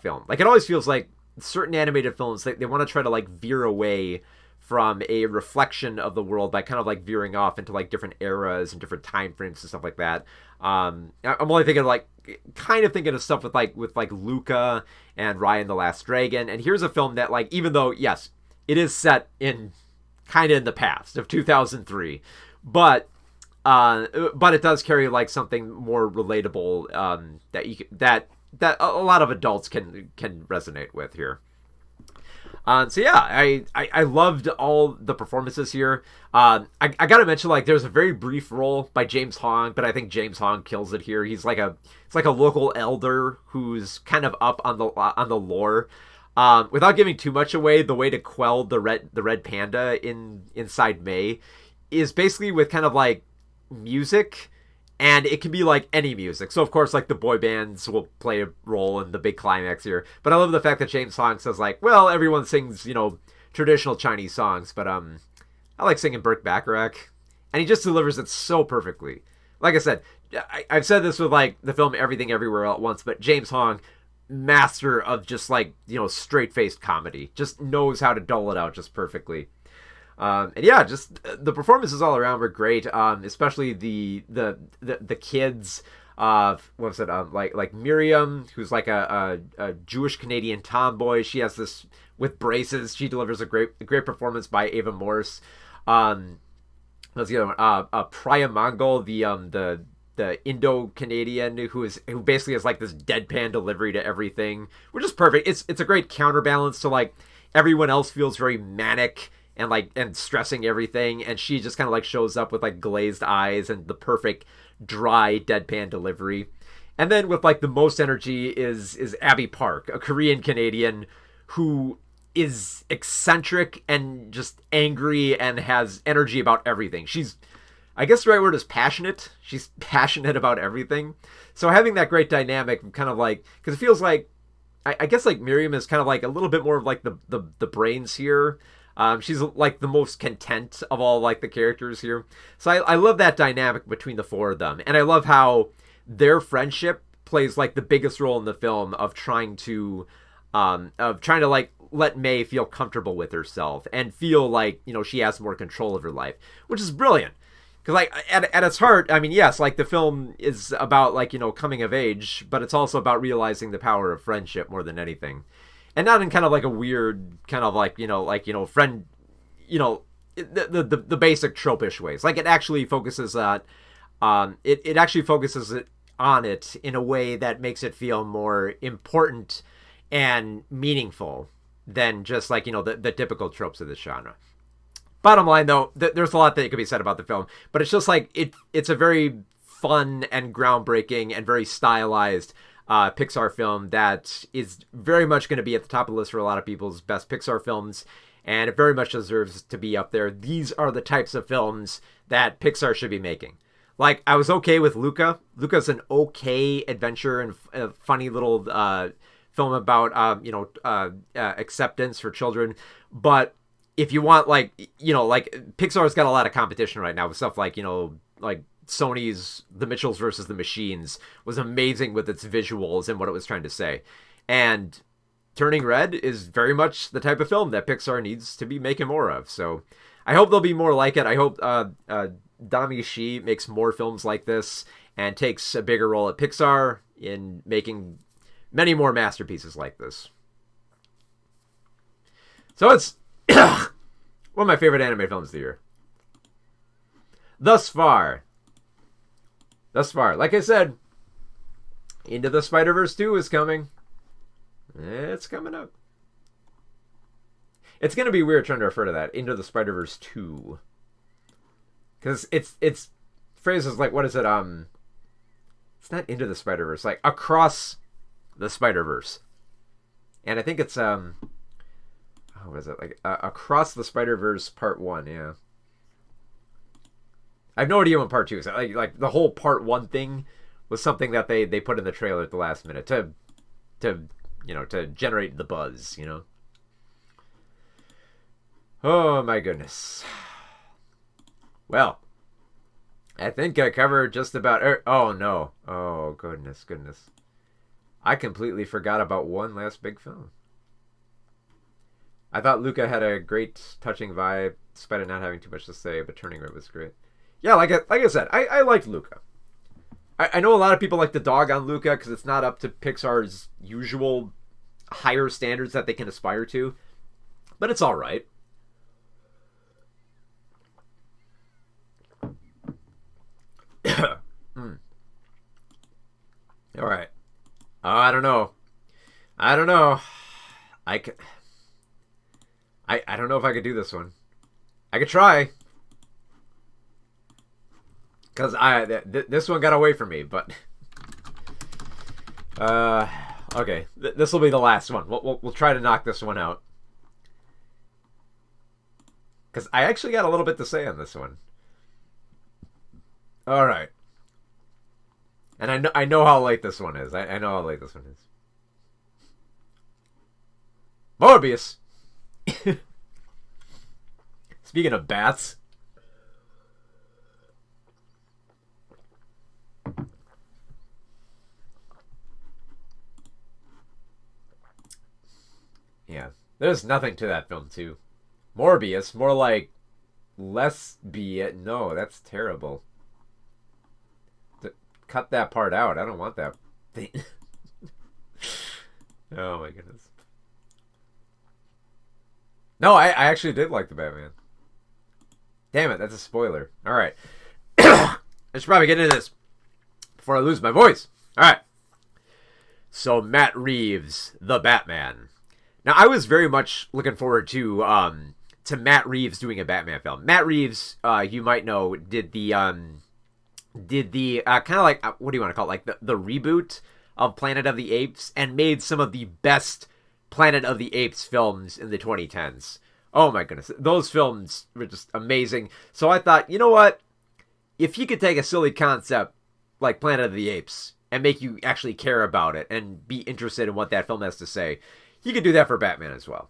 film. Like, it always feels like certain animated films, they want to try to, like, veer away from a reflection of the world by kind of, like, veering off into, like, different eras and different time frames and stuff like that. I'm only thinking of stuff with Luca and Raya and the Last Dragon. And here's a film that, like, even though, yes, it is set in kind of in the past of 2003, but it does carry, like, something more relatable, that a lot of adults can resonate with here. So yeah, I loved all the performances here. I gotta mention, like, there's a very brief role by James Hong, but I think James Hong kills it here. He's like a local elder who's kind of up on the lore. Without giving too much away, the way to quell the red panda inside May is basically with kind of, like, music. And it can be, like, any music. So, of course, like, the boy bands will play a role in the big climax here. But I love the fact that James Hong says, like, well, everyone sings, traditional Chinese songs. But I like singing Burt Bacharach. And he just delivers it so perfectly. Like I said, I've said this with, like, the film Everything Everywhere All at Once. But James Hong, master of just, like, straight-faced comedy. Just knows how to dole it out just perfectly. And yeah, just the performances all around were great. Especially the kids. What was it? Like Miriam, who's like a Jewish Canadian tomboy. She has this with braces. She delivers a great performance by Ava Morse. Let's get Priya Mongol, the Indo-Canadian who basically has, like, this deadpan delivery to everything, which is perfect. It's a great counterbalance to, like, everyone else feels very manic and stressing everything, and she just kind of, like, shows up with, like, glazed eyes and the perfect dry deadpan delivery. And then with, like, the most energy is Abby Park, a Korean Canadian who is eccentric and just angry and has energy about everything. She's, I guess the right word is passionate. She's passionate about everything. So having that great dynamic, kind of like, because it feels like, I guess, like, Miriam is kind of like a little bit more of, like, the brains here. She's like the most content of all like the characters here. So I love that dynamic between the four of them, and I love how their friendship plays like the biggest role in the film of trying to like let May feel comfortable with herself and feel like, you know, she has more control of her life, which is brilliant. Because like at its heart, I mean, yes, like the film is about like, you know, coming of age, but it's also about realizing the power of friendship more than anything, and not in kind of like a weird kind of like, you know, friend, you know, the basic tropish ways. Like it actually focuses on it actually focuses on it in a way that makes it feel more important and meaningful than just like, you know, the typical tropes of this genre. Bottom line, though, there's a lot that could be said about the film, but it's just like it's a very fun and groundbreaking and very stylized Pixar film that is very much going to be at the top of the list for a lot of people's best Pixar films, and it very much deserves to be up there. These are the types of films that Pixar should be making. Like, I was okay with Luca. Luca's an okay adventure and a funny little film about, acceptance for children. But if you want, like, you know, like, Pixar's got a lot of competition right now with stuff like, you know, like Sony's The Mitchells versus the Machines was amazing with its visuals and what it was trying to say. And Turning Red is very much the type of film that Pixar needs to be making more of. So I hope there'll be more like it. I hope Dami Shi makes more films like this and takes a bigger role at Pixar in making many more masterpieces like this. So it's one of my favorite anime films of the year. Thus far. Like I said, Into the Spider-Verse 2 is coming. It's coming up. It's going to be weird trying to refer to that, Into the Spider-Verse 2. Because it's phrases like, what is it? It's not Into the Spider-Verse, like Across the Spider-Verse. And I think it's, what is it? Like, Across the Spider-Verse Part 1, yeah. I have no idea when Part 2 is. Like the whole Part 1 thing was something that they put in the trailer at the last minute to generate the buzz, you know? Oh, my goodness. Well, I think I covered just about... Oh, no. Oh, goodness. I completely forgot about one last big film. I thought Luca had a great, touching vibe, despite it not having too much to say, but Turning Red was great. Yeah, like I said, I liked Luca. I know a lot of people like to dog on Luca because it's not up to Pixar's usual higher standards that they can aspire to, but it's all right. All right. I don't know. I don't know if I could do this one. I could try. Because this one got away from me, but... okay. This will be the last one. We'll try to knock this one out. Because I actually got a little bit to say on this one. Alright. And I know how late this one is. I know how late this one is. Morbius! Speaking of bats... Yeah, there's nothing to that film, too. Morbius, more like less be it. No, that's terrible. Cut that part out. I don't want that thing. Oh, my goodness. No, I actually did like the Batman. Damn it, that's a spoiler. All right. I should probably get into this before I lose my voice. All right. So, Matt Reeves, the Batman. Now, I was very much looking forward to Matt Reeves doing a Batman film. Matt Reeves, you might know, did the kind of like, what do you want to call it, like the reboot of Planet of the Apes, and made some of the best Planet of the Apes films in the 2010s. Oh my goodness, those films were just amazing. So I thought, you know what? If he could take a silly concept like Planet of the Apes and make you actually care about it and be interested in what that film has to say, he could do that for Batman as well.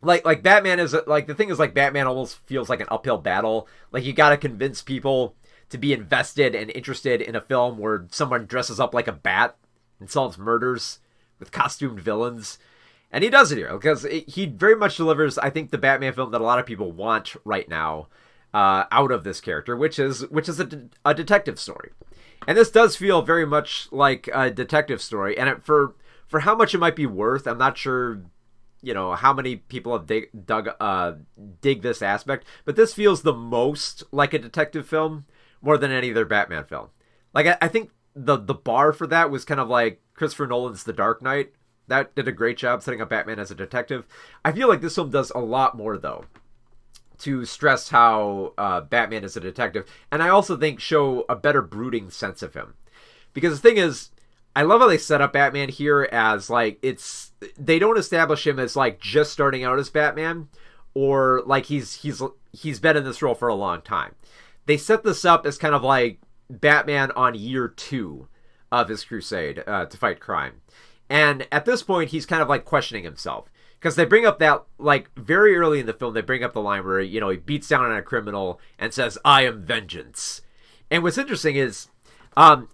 like Batman is like the thing is like Batman almost feels like an uphill battle. Like you got to convince people to be invested and interested in a film where someone dresses up like a bat and solves murders with costumed villains. And he does it here because he very much delivers, I think, the Batman film that a lot of people want right now out of this character, which is a detective story. And this does feel very much like a detective story. And for how much it might be worth, I'm not sure, how many people have dig this aspect. But this feels the most like a detective film more than any other Batman film. Like, I think the bar for that was kind of like Christopher Nolan's The Dark Knight. That did a great job setting up Batman as a detective. I feel like this film does a lot more, though, to stress how Batman is a detective. And I also think show a better brooding sense of him. Because the thing is, I love how they set up Batman here as, like, they don't establish him as, like, just starting out as Batman, or, like, he's been in this role for a long time. They set this up as kind of, like, Batman on year 2 of his crusade to fight crime. And at this point, he's kind of, like, questioning himself. Because they bring up that, like, very early in the film, they bring up the line where, he beats down on a criminal and says, "I am vengeance." And what's interesting is,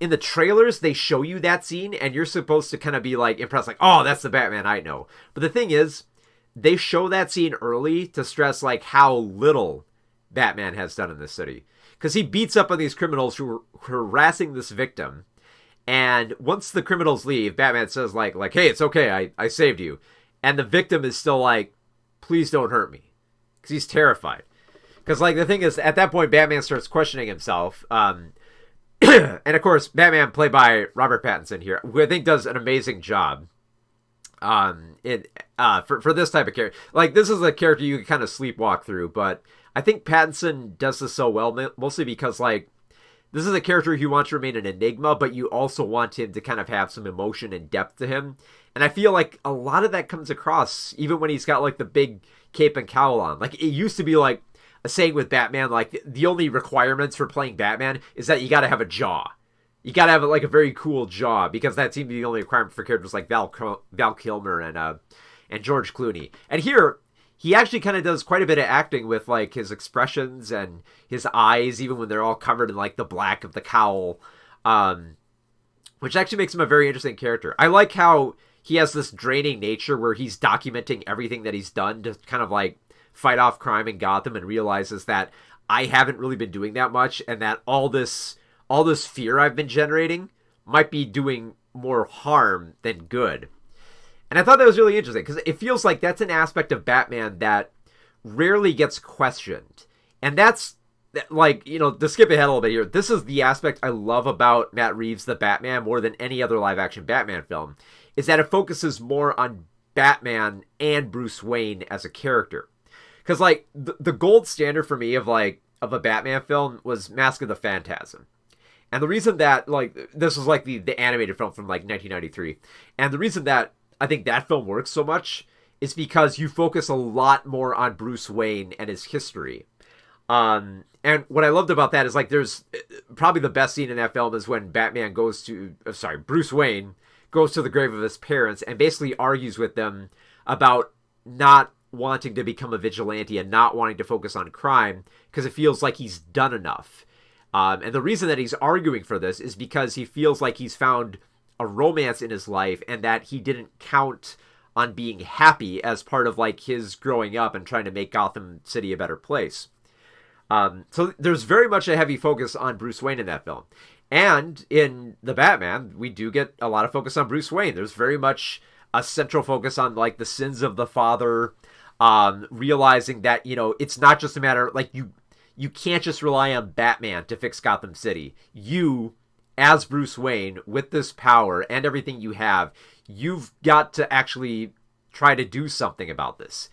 in the trailers, they show you that scene, and you're supposed to kind of be, like, impressed, like, oh, that's the Batman I know. But the thing is, they show that scene early to stress, like, how little Batman has done in this city. Because he beats up on these criminals who are harassing this victim. And once the criminals leave, Batman says, like, hey, it's okay, I saved you. And the victim is still like, please don't hurt me. Because he's terrified. Because, like, the thing is, at that point, Batman starts questioning himself. And, of course, Batman, played by Robert Pattinson here, who I think does an amazing job for this type of character. Like, this is a character you can kind of sleepwalk through, but I think Pattinson does this so well, mostly because, like, this is a character you want to remain an enigma, but you also want him to kind of have some emotion and depth to him. And I feel like a lot of that comes across even when he's got, like, the big cape and cowl on. Like, it used to be, like, a saying with Batman, like, the only requirements for playing Batman is that you gotta have a jaw. You gotta have, like, a very cool jaw, because that seemed to be the only requirement for characters like Val Kilmer and George Clooney. And here, he actually kind of does quite a bit of acting with, like, his expressions and his eyes, even when they're all covered in, like, the black of the cowl, which actually makes him a very interesting character. I like how he has this draining nature where he's documenting everything that he's done to kind of, like, fight off crime in Gotham, and realizes that I haven't really been doing that much, and that all this fear I've been generating might be doing more harm than good. And I thought that was really interesting, because it feels like that's an aspect of Batman that rarely gets questioned. And that's, like, to skip ahead a little bit here, this is the aspect I love about Matt Reeves' The Batman more than any other live-action Batman film, is that it focuses more on Batman and Bruce Wayne as a character. Because, like, the gold standard for me of a Batman film was Mask of the Phantasm. And the reason that, like, this was, like, the animated film from, like, 1993. And the reason that I think that film works so much is because you focus a lot more on Bruce Wayne and his history. And what I loved about that is, like, there's probably the best scene in that film is when Bruce Wayne goes to the grave of his parents and basically argues with them about not wanting to become a vigilante and not wanting to focus on crime because it feels like he's done enough. And the reason that he's arguing for this is because he feels like he's found a romance in his life and that he didn't count on being happy as part of, like, his growing up and trying to make Gotham City a better place. So there's very much a heavy focus on Bruce Wayne in that film. And in The Batman, we do get a lot of focus on Bruce Wayne. There's very much a central focus on, like, the sins of the father, realizing that, it's not just a matter, like, you can't just rely on Batman to fix Gotham City. You, as Bruce Wayne, with this power and everything you have, you've got to actually try to do something about this.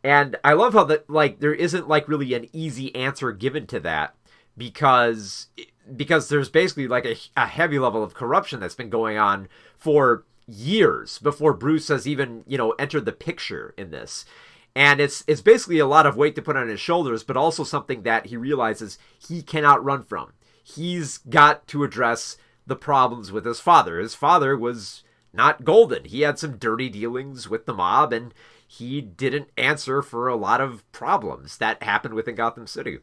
And I love how that, like, there isn't, like, really an easy answer given to that, because there's basically, like, a heavy level of corruption that's been going on for years before Bruce has even, entered the picture in this. And it's basically a lot of weight to put on his shoulders, but also something that he realizes he cannot run from. He's got to address the problems with his father. His father was not golden. He had some dirty dealings with the mob, and he didn't answer for a lot of problems that happened within Gotham City.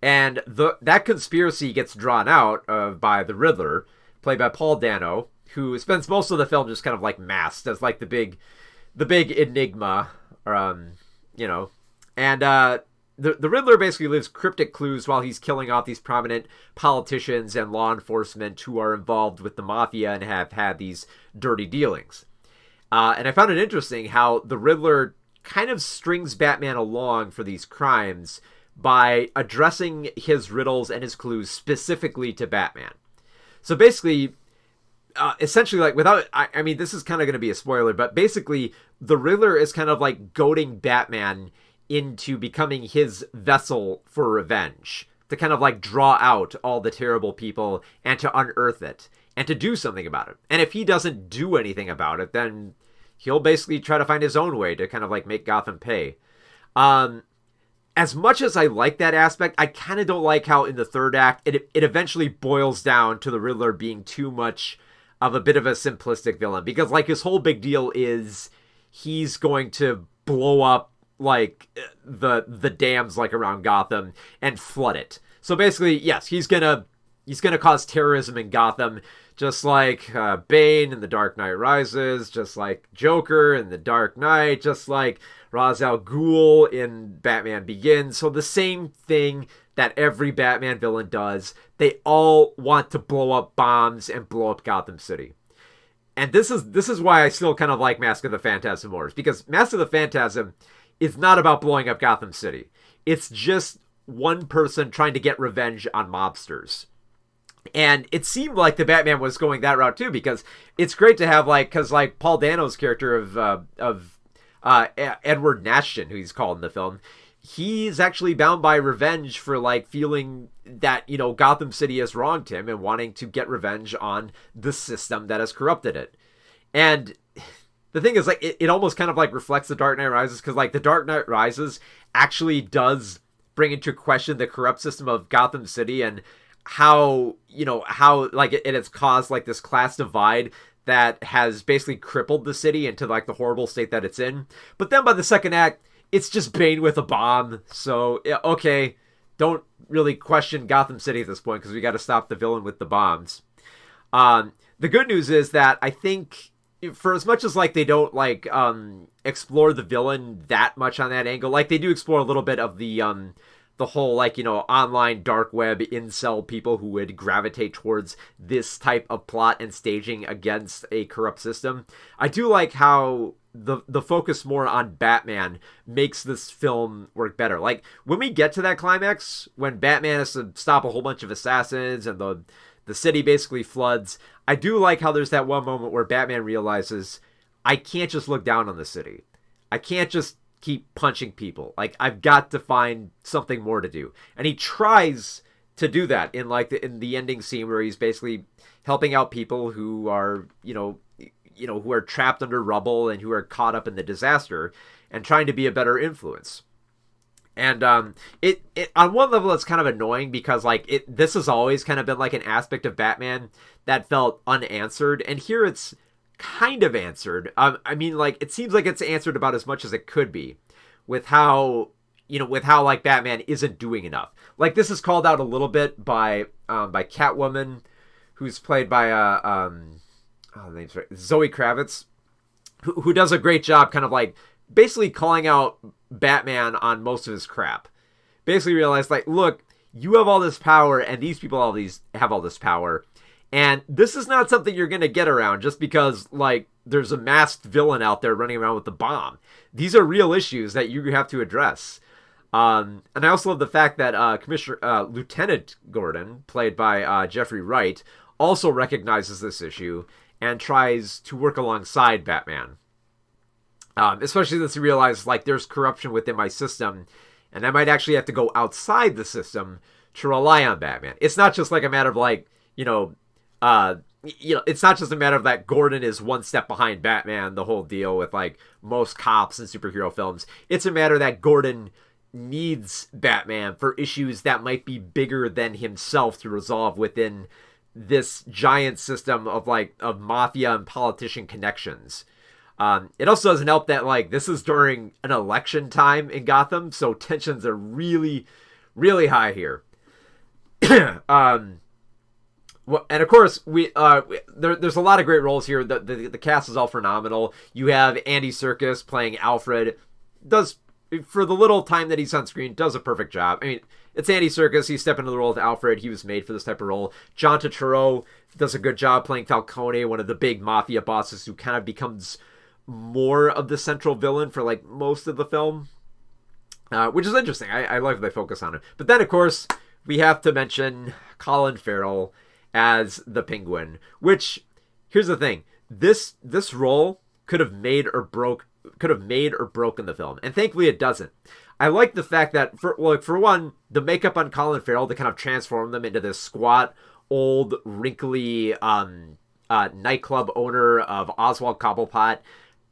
And that conspiracy gets drawn out by the Riddler, played by Paul Dano, who spends most of the film just kind of like masked as like the big enigma, you know. And the Riddler basically leaves cryptic clues while he's killing off these prominent politicians and law enforcement who are involved with the mafia and have had these dirty dealings. And I found it interesting how the Riddler kind of strings Batman along for these crimes by addressing his riddles and his clues specifically to Batman. So basically, essentially, like, without, I mean, this is kind of going to be a spoiler, but basically, the Riddler is kind of like goading Batman into becoming his vessel for revenge, to kind of like draw out all the terrible people and to unearth it and to do something about it. And if he doesn't do anything about it, then he'll basically try to find his own way to kind of like make Gotham pay. As much as I like that aspect, I kind of don't like how in the third act, it eventually boils down to the Riddler being too much of a bit of a simplistic villain. Because, like, his whole big deal is he's going to blow up, like, the dams, like, around Gotham and flood it. So basically, yes, he's gonna cause terrorism in Gotham, just like Bane in The Dark Knight Rises, just like Joker in The Dark Knight, just like Ra's al Ghul in Batman Begins. So the same thing that every Batman villain does. They all want to blow up bombs and blow up Gotham City. And this is why I still kind of like Mask of the Phantasm more, because Mask of the Phantasm is not about blowing up Gotham City. It's just one person trying to get revenge on mobsters. And it seemed like the Batman was going that route too, because it's great to have, like, because like Paul Dano's character of Edward Nashton, who he's called in the film, he's actually bound by revenge for, like, feeling that, you know, Gotham City has wronged him and wanting to get revenge on the system that has corrupted it. And the thing is, like, it almost kind of like reflects The Dark Knight Rises, because, like, The Dark Knight Rises actually does bring into question the corrupt system of Gotham City and how, you know, how, like, it has caused, like, this class divide that has basically crippled the city into, like, the horrible state that it's in. But then by the second act, it's just Bane with a bomb. So, yeah, okay, don't really question Gotham City at this point, because we got to stop the villain with the bombs. The good news is that I think, for as much as, like, they don't, like, explore the villain that much on that angle, like, they do explore a little bit of the whole, like, you know, online dark web incel people who would gravitate towards this type of plot and staging against a corrupt system. I do like how the focus more on Batman makes this film work better. Like, when we get to that climax, when Batman has to stop a whole bunch of assassins and the city basically floods, I do like how there's that one moment where Batman realizes, I can't just look down on the city. I can't just keep punching people. Like, I've got to find something more to do. And he tries to do that in, like, in the ending scene where he's basically helping out people who are, you know, who are trapped under rubble and who are caught up in the disaster, and trying to be a better influence. And it on one level it's kind of annoying, because, like, this has always kind of been, like, an aspect of Batman that felt unanswered, and here it's kind of answered. I mean, like, it seems like it's answered about as much as it could be, with how, like, Batman isn't doing enough. Like, this is called out a little bit by Catwoman, who's played by the name's right, Zoe Kravitz, who does a great job kind of, like, basically calling out Batman on most of his crap. Basically realized, like, look, you have all this power, and these people have all this power, and this is not something you're going to get around just because, like, there's a masked villain out there running around with the bomb. These are real issues that you have to address. And I also love the fact that Lieutenant Gordon, played by Jeffrey Wright, also recognizes this issue and tries to work alongside Batman. Especially since he realizes, like, there's corruption within my system, and I might actually have to go outside the system to rely on Batman. It's not just, like, a matter of, like, it's not just a matter of that Gordon is one step behind Batman, the whole deal with, like, most cops and superhero films. It's a matter that Gordon needs Batman for issues that might be bigger than himself to resolve within this giant system of, like, of mafia and politician connections. It also doesn't help that like this is during an election time in Gotham, so tensions are really, really high here. Well, and of course there's a lot of great roles here. The cast is all phenomenal. You have Andy Serkis playing Alfred. Does, for the little time that he's on screen, does a perfect job. I mean, it's Andy Serkis. He's stepping into the role of Alfred. He was made for this type of role. John Turturro does a good job playing Falcone, one of the big mafia bosses who kind of becomes more of the central villain for like most of the film, which is interesting. I like that they focus on it. But then, of course, we have to mention Colin Farrell as the Penguin, which, here's the thing, this role could have made or broken the film, and thankfully it doesn't. I like the fact that for one, the makeup on Colin Farrell to kind of transform them into this squat, old, wrinkly nightclub owner of Oswald Cobblepot,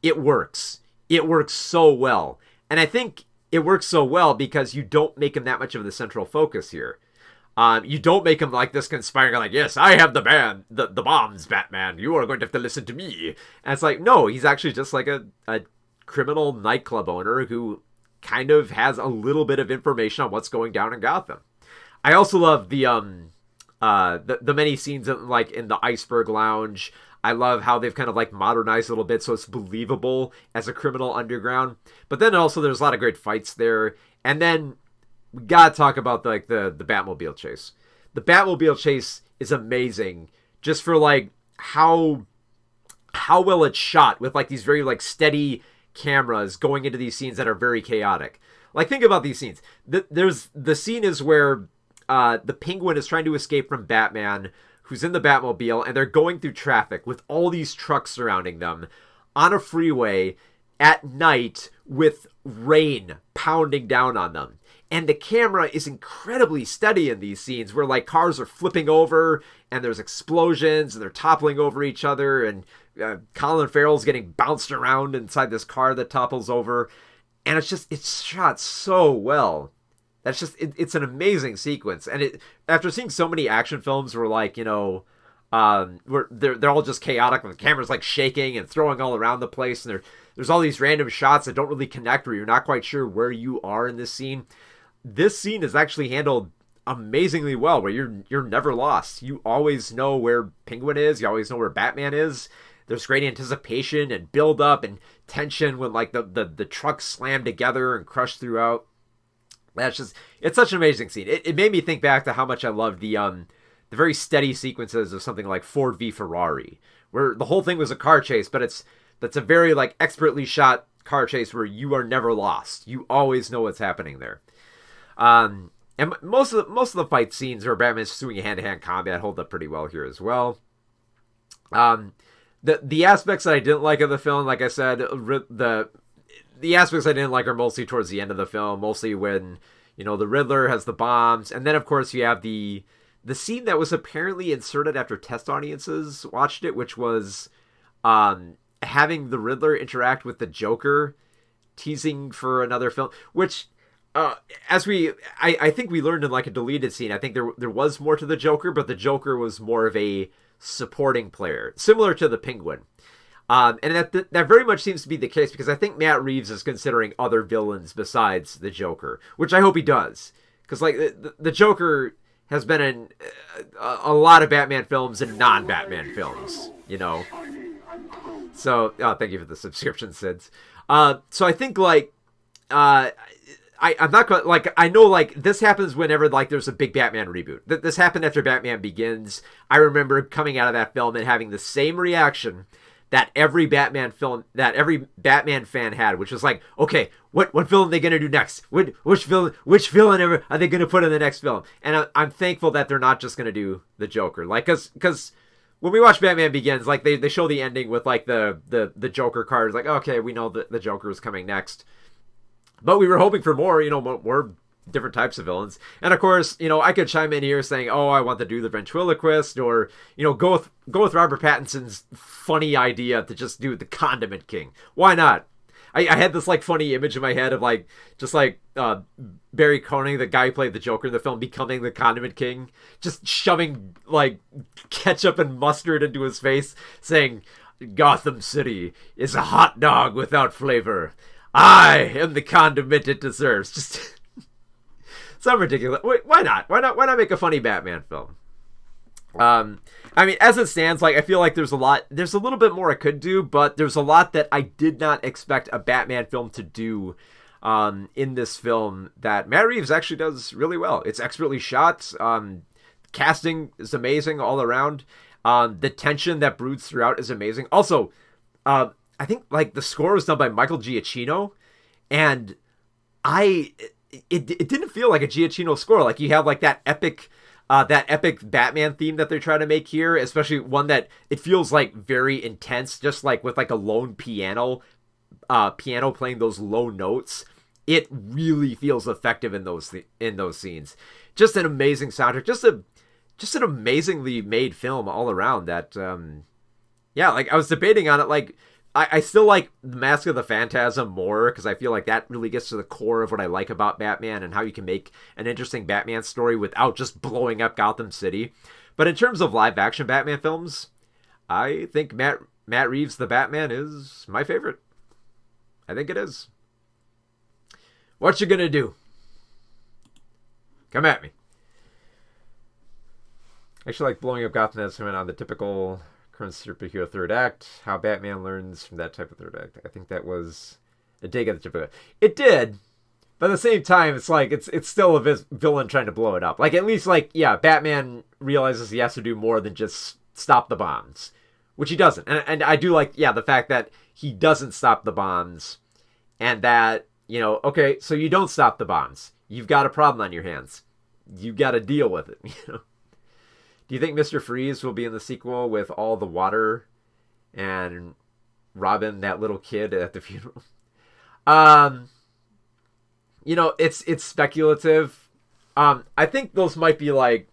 it works. It works so well, and I think it works so well because you don't make him that much of the central focus here. You don't make him like this conspiring, like, yes, I have the bombs, Batman. You are going to have to listen to me. And it's like, no, he's actually just like a criminal nightclub owner who kind of has a little bit of information on what's going down in Gotham. I also love the many scenes in the Iceberg Lounge. I love how they've kind of like modernized a little bit so it's believable as a criminal underground. But then also there's a lot of great fights there. And then we gotta talk about the Batmobile chase. The Batmobile chase is amazing, just for like how well it's shot with like these very like steady cameras going into these scenes that are very chaotic. Like, think about these scenes. There's the scene is where the Penguin is trying to escape from Batman, who's in the Batmobile, and they're going through traffic with all these trucks surrounding them on a freeway at night with rain pounding down on them. And the camera is incredibly steady in these scenes where like cars are flipping over and there's explosions and they're toppling over each other, and Colin Farrell's getting bounced around inside this car that topples over. And it's shot so well. That's just, it's an amazing sequence. And after seeing so many action films where like, where they're all just chaotic and the camera's like shaking and throwing all around the place, and there's all these random shots that don't really connect where you're not quite sure where you are in this scene. This scene is actually handled amazingly well, where you're never lost. You always know where Penguin is. You always know where Batman is. There's great anticipation and build up and tension when like the trucks slam together and crush throughout. It's such an amazing scene. It made me think back to how much I loved the very steady sequences of something like Ford v Ferrari, where the whole thing was a car chase, but that's a very like expertly shot car chase where you are never lost. You always know what's happening there. And most of the fight scenes where Batman's doing hand-to-hand combat hold up pretty well here as well. The aspects that I didn't like of the film, like I said, the aspects I didn't like are mostly towards the end of the film, mostly when, the Riddler has the bombs, and then of course you have the scene that was apparently inserted after test audiences watched it, which was having the Riddler interact with the Joker, teasing for another film, which I think we learned in like a deleted scene. I think there was more to the Joker, but the Joker was more of a supporting player, similar to the Penguin. And that very much seems to be the case, because I think Matt Reeves is considering other villains besides the Joker, which I hope he does. Because like the Joker has been in a lot of Batman films and non-Batman films, So, thank you for the subscription, Sids. So I think like, I'm not going like, I know like this happens whenever like there's a big Batman reboot. This happened after Batman Begins. I remember coming out of that film and having the same reaction that every Batman fan had, which was like, okay, what villain are they going to do next? Which villain are they going to put in the next film? And I'm thankful that they're not just going to do the Joker. Like, cause when we watch Batman Begins, like they show the ending with like the Joker cards, like, okay, we know that the Joker is coming next. But we were hoping for more, more different types of villains. And of course, I could chime in here saying, oh, I want to do the ventriloquist, or, go with Robert Pattinson's funny idea to just do the Condiment King. Why not? I had this like funny image in my head of like, just like Barry Koenig, the guy who played the Joker in the film, becoming the Condiment King, just shoving like ketchup and mustard into his face, saying, Gotham City is a hot dog without flavor. I am the condiment it deserves. Just some ridiculous. Wait, why not? Why not make a funny Batman film? I mean, as it stands, like, I feel like there's a little bit more I could do, but there's a lot that I did not expect a Batman film to do in this film that Matt Reeves actually does really well. It's expertly shot. Casting is amazing all around. The tension that broods throughout is amazing. Also, I think, like, the score was done by Michael Giacchino, and it didn't feel like a Giacchino score. Like, you have, like, that epic Batman theme that they're trying to make here, especially one that it feels like very intense, just like with like a lone piano playing those low notes. It really feels effective in those scenes. Just an amazing soundtrack, just an amazingly made film all around. That like I was debating on it. Like I still like The Mask of the Phantasm more because I feel like that really gets to the core of what I like about Batman and how you can make an interesting Batman story without just blowing up Gotham City. But in terms of live action Batman films, I think Matt Reeves' The Batman is my favorite. I think it is. What you gonna do? Come at me. I actually like blowing up Gotham as on the typical current superhero third act, how Batman learns from that type of third act. I think that was a dig at the typical. It did, but at the same time, it's like it's still a villain trying to blow it up. Like, at least, like, yeah, Batman realizes he has to do more than just stop the bombs, which he doesn't. And I do like, yeah, the fact that he doesn't stop the bombs, and that, you know, okay, so you don't stop the bombs. You've got a problem on your hands. You got to deal with it, you know. Do you think Mr. Freeze will be in the sequel with all the water and Robin, that little kid at the funeral? You know, it's speculative. I think those might be like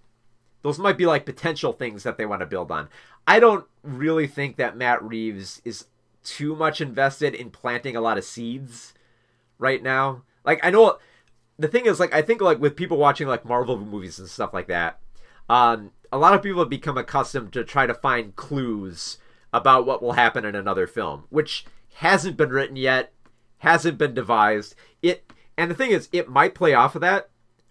potential things that they want to build on. I don't really think that Matt Reeves is too much invested in planting a lot of seeds right now. Like, I know the thing is, like, I think, like, with people watching, like, Marvel movies and stuff like that, a lot of people have become accustomed to try to find clues about what will happen in another film, which hasn't been written yet, hasn't been devised. And the thing is, it might play off of that,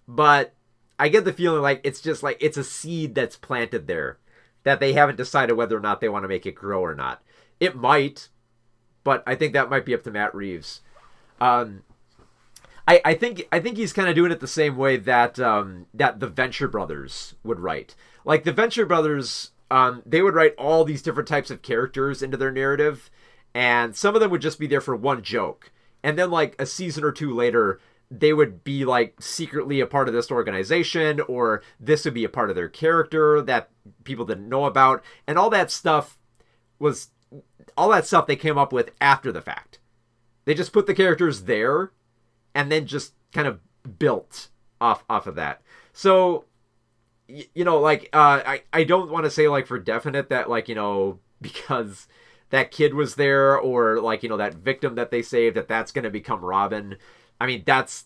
but I get the feeling like it's just like it's a seed that's planted there that they haven't decided whether or not they want to make it grow or not. It might, but I think that might be up to Matt Reeves. I think he's kind of doing it the same way that that the Venture Brothers would write. Like, the Venture Brothers, they would write all these different types of characters into their narrative, and some of them would just be there for one joke. And then, like, a season or two later, they would be, like, secretly a part of this organization, or this would be a part of their character that people didn't know about. And all that stuff they came up with after the fact. They just put the characters there, and then just kind of built off of that. So, you know, like, I don't want to say, like, for definite that, like, you know, because that kid was there, or, like, you know, that victim that they saved, that's going to become Robin. I mean, that's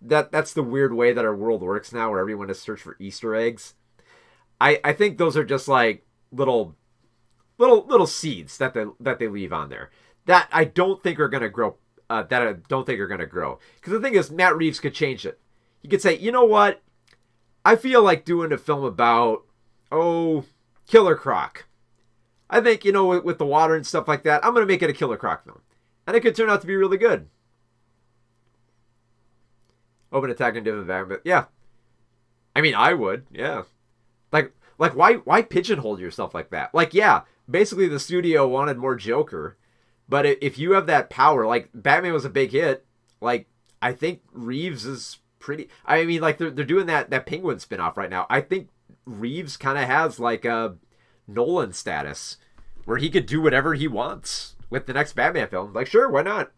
the weird way that our world works now, where everyone is searching for Easter eggs. I think those are just, like, little seeds that they leave on there that I don't think are going to grow. Because the thing is, Matt Reeves could change it. He could say, you know what? I feel like doing a film about, Killer Croc. I think, you know, with the water and stuff like that, I'm going to make it a Killer Croc film. And it could turn out to be really good. Open attack and different environment. Yeah. I mean, I would. Yeah. Like why pigeonhole yourself like that? Like, yeah, basically the studio wanted more Joker. But if you have that power, like, Batman was a big hit, like, I think Reeves is pretty... I mean, like, they're doing that Penguin spinoff right now. I think Reeves kind of has, like, a Nolan status, where he could do whatever he wants with the next Batman film. Like, sure, why not?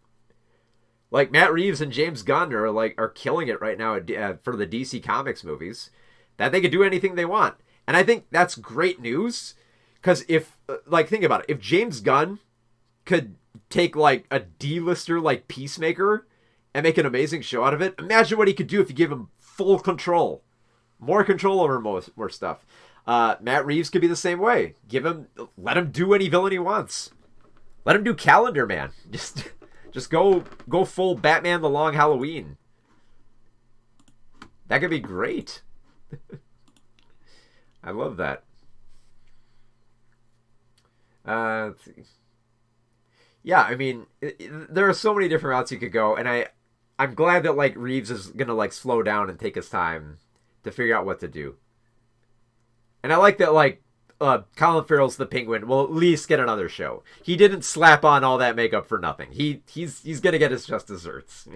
Like, Matt Reeves and James Gunn are killing it right now for the DC Comics movies, that they could do anything they want. And I think that's great news, because if, like, think about it. If James Gunn could take, like, a D-lister like Peacemaker and make an amazing show out of it, imagine what he could do if you give him full control. More control over more stuff. Matt Reeves could be the same way. Let him do any villain he wants. Let him do Calendar Man. Just go full Batman the Long Halloween. That could be great. I love that. Let's see. Yeah, I mean, there are so many different routes you could go, and I'm glad that like Reeves is gonna like slow down and take his time to figure out what to do. And I like that like Colin Farrell's the Penguin will at least get another show. He didn't slap on all that makeup for nothing. He's gonna get his just desserts.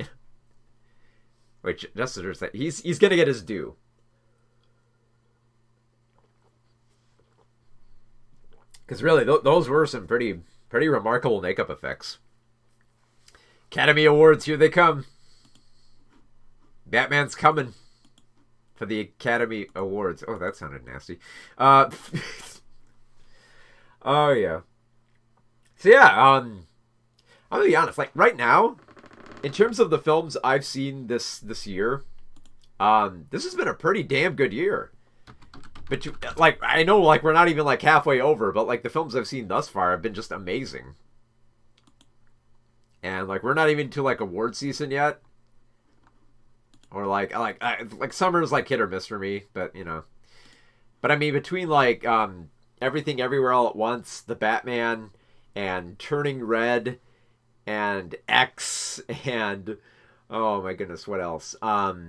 Wait, just desserts? He's gonna get his due. Because really, those were some pretty remarkable makeup effects. Academy Awards, here they come. Batman's coming for the Academy Awards. Oh, that sounded nasty. Oh yeah. So yeah, I'm gonna be honest. Like right now, in terms of the films I've seen this year, this has been a pretty damn good year. But like I know like we're not even like halfway over, but like the films I've seen thus far have been just amazing. And like we're not even to like award season yet. Or like summer's like hit or miss for me, but you know. But I mean between like Everything Everywhere All at Once, The Batman, and Turning Red, and X, and oh my goodness, what else? I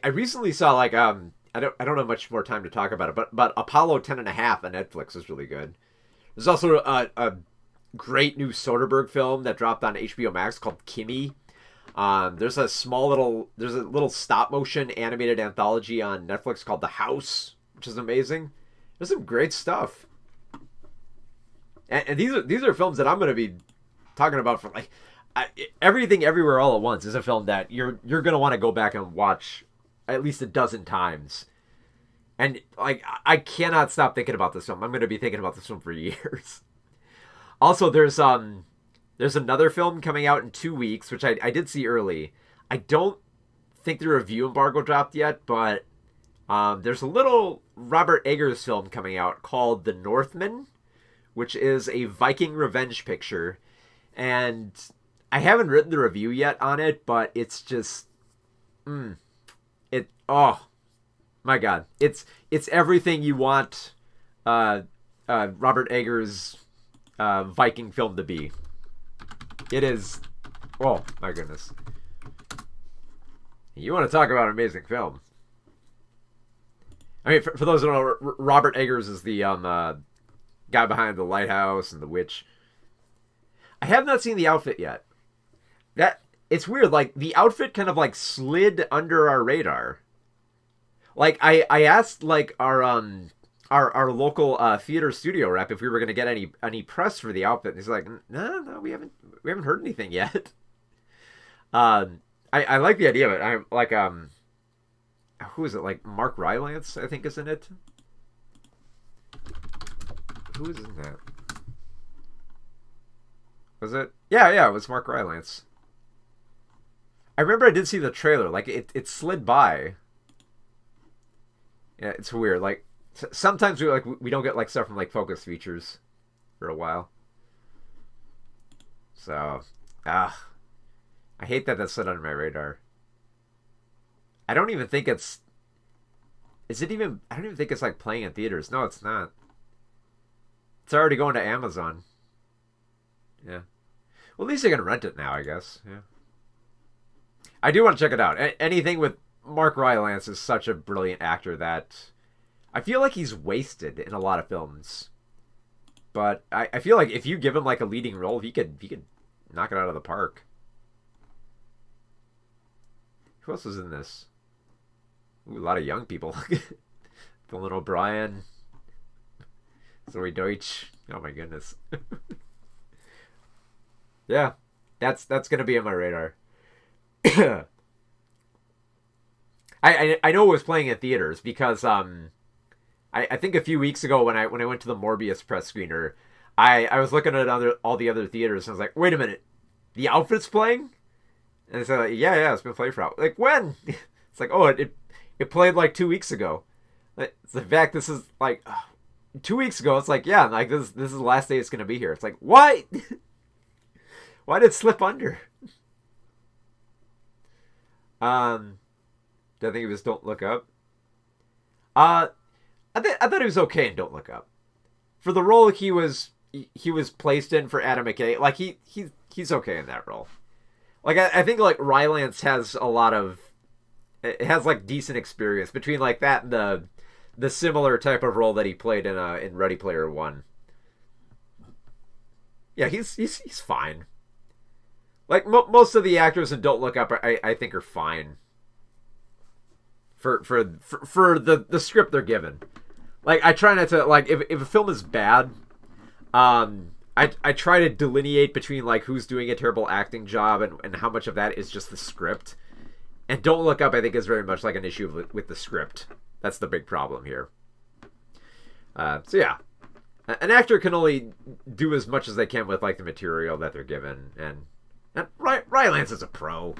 recently saw like I don't have much more time to talk about it, but Apollo 10.5 on Netflix is really good. There's also a great new Soderbergh film that dropped on HBO Max called Kimmy. There's a little stop motion animated anthology on Netflix called The House, which is amazing. There's some great stuff. And these are films that I'm going to be talking about for like Everything Everywhere All at Once is a film that you're going to want to go back and watch at least a dozen times. And like I cannot stop thinking about this film. I'm going to be thinking about this film for years. Also, there's another film coming out in 2 weeks, which I did see early. I don't think the review embargo dropped yet, but there's a little Robert Eggers film coming out called The Northman, which is a Viking revenge picture. And I haven't written the review yet on it, but it's just... oh my god, it's everything you want Robert Eggers Viking film to be. It is, oh my goodness. You want to talk about an amazing film? I mean, for those who don't know, Robert Eggers is the guy behind The Lighthouse and The Witch. I have not seen the outfit yet. It's weird, like the outfit kind of like slid under our radar. Like I asked like our local theater studio rep if we were going to get any press for the outfit, and he's like, no, we haven't heard anything yet. I like the idea of it. I'm like who is it? Like Mark Rylance, I think, is in it. Who is in that? Was it? Yeah, it was Mark Rylance. I remember I did see the trailer. Like it slid by. Yeah, it's weird. Like sometimes we don't get like stuff from like Focus Features for a while. So, I hate that slid under my radar. I don't even think it's. Is it even? I don't even think it's like playing in theaters. No, it's not. It's already going to Amazon. Yeah. Well, at least you can rent it now, I guess. Yeah. I do want to check it out. Anything with Mark Rylance is such a brilliant actor that I feel like he's wasted in a lot of films. But I feel like if you give him like a leading role, he could knock it out of the park. Who else is in this? Ooh, a lot of young people. Dylan O'Brien, Zoe Deutsch. Oh my goodness. Yeah, that's gonna be on my radar. I know it was playing in theaters because I think a few weeks ago when I went to the Morbius press screener, I was looking at all the other theaters and I was like, wait a minute, the outfit's playing? And they said, like, yeah, it's been playing for like when? It's like, oh, it played like 2 weeks ago. It's the fact this is like 2 weeks ago. It's like, yeah, like this is the last day it's gonna be here. It's like, why? Why did it slip under? I think it was Don't Look Up. I thought he was okay in Don't Look Up. For the role he was placed in for Adam McKay, like he's okay in that role. Like I think like Rylance has like decent experience between like that and the similar type of role that he played in Ready Player One. Yeah, he's fine. Like most of the actors in Don't Look Up, I think are fine for the script they're given. Like I try not to like if a film is bad, I try to delineate between like who's doing a terrible acting job and how much of that is just the script. And Don't Look Up, I think, is very much like an issue with the script. That's the big problem here. So yeah, an actor can only do as much as they can with like the material that they're given, and Rylance is a pro.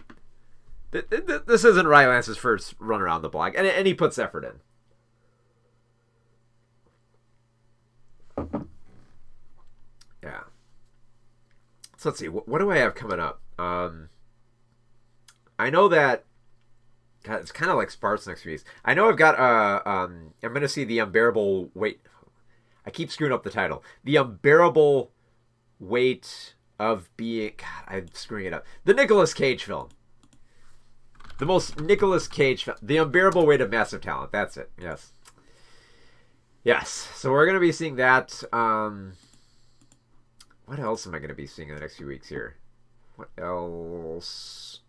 This isn't Rylance's first run around the block, and he puts effort in. Yeah. So let's see. What do I have coming up? I know that. God, it's kind of like sparse next week. I know I've got. I'm going to see The Unbearable Weight. I keep screwing up the title. The Unbearable Weight of Being. God, I'm screwing it up. The Nicolas Cage film. The most Nicolas Cage film. The Unbearable Weight of Massive Talent. That's it. Yes. Yes. So we're going to be seeing that. What else am I going to be seeing in the next few weeks here? What else?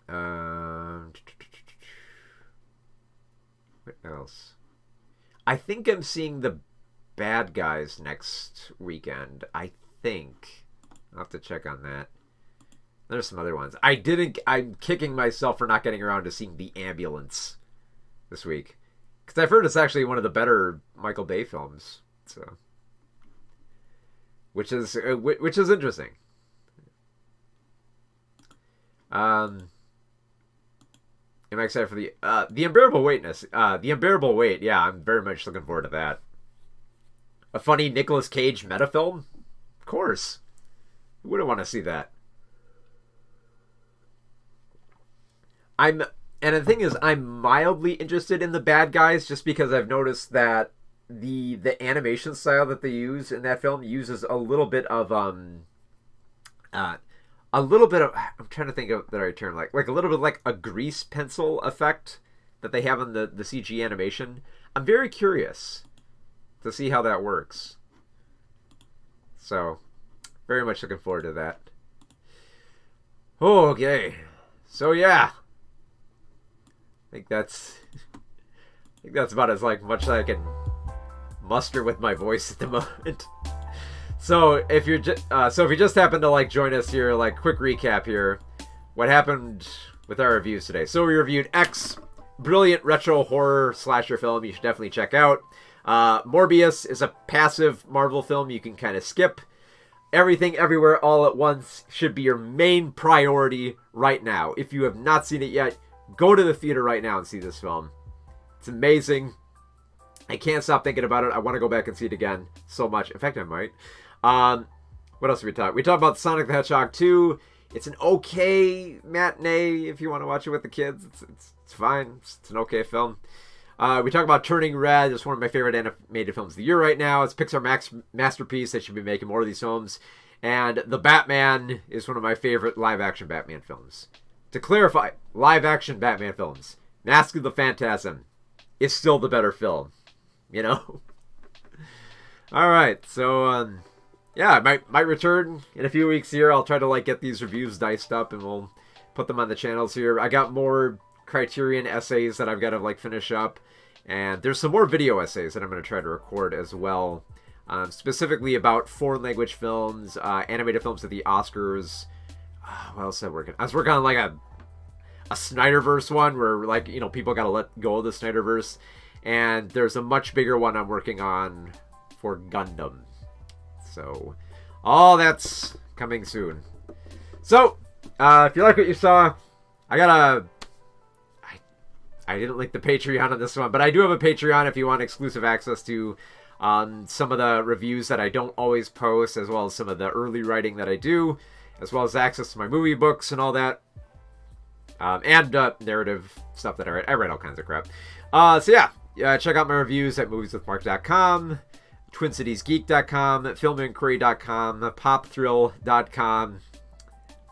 What else? I think I'm seeing The Bad Guys next weekend. I think. I'll have to check on that. There's some other ones. I'm kicking myself for not getting around to seeing The Ambulance this week. Because I've heard it's actually one of the better Michael Bay films. So, which is interesting. Am I excited for the Unbearable Weightness? The Unbearable Weight, yeah, I'm very much looking forward to that. A funny Nicolas Cage meta film? Of course. Who wouldn't want to see that? And the thing is, I'm mildly interested in The Bad Guys just because I've noticed that the animation style that they use in that film uses a little bit of I'm trying to think of the right term, like a little bit like a grease pencil effect that they have in the CG animation. I'm very curious to see how that works. So, very much looking forward to that. Oh, okay. So yeah. I think that's about as like much as I can muster with my voice at the moment. So if you just happen to like join us here, like quick recap here, what happened with our reviews today? So we reviewed X, brilliant retro horror slasher film you should definitely check out. Morbius is a passive Marvel film you can kind of skip. Everything Everywhere All at Once should be your main priority right now. If you have not seen it yet, go to the theater right now and see this film. It's amazing. I can't stop thinking about it. I want to go back and see it again so much. In fact, I might. What else did we talk? We talked about Sonic the Hedgehog 2. It's an okay matinee if you want to watch it with the kids. It's fine. It's an okay film. We talked about Turning Red. It's one of my favorite animated films of the year right now. It's Pixar masterpiece. They should be making more of these films. And The Batman is one of my favorite live-action Batman films. To clarify, live-action Batman films. Mask of the Phantasm is still the better film. You know? Alright, so, yeah, I might return in a few weeks here. I'll try to, like, get these reviews diced up and we'll put them on the channels here. I got more Criterion essays that I've got to, like, finish up. And there's some more video essays that I'm going to try to record as well. Specifically about foreign language films, animated films at the Oscars. What else am I working on? I was working on, like, a Snyderverse one where, like, you know, people got to let go of the Snyderverse. And there's a much bigger one I'm working on for Gundam. So, all that's coming soon. So, if you like what you saw, I I didn't link the Patreon on this one, but I do have a Patreon if you want exclusive access to some of the reviews that I don't always post, as well as some of the early writing that I do, as well as access to my movie books and all that. And narrative stuff that I write. I write all kinds of crap. So yeah, check out my reviews at movieswithmark.com, twincitiesgeek.com, filminquiry.com, popthrill.com.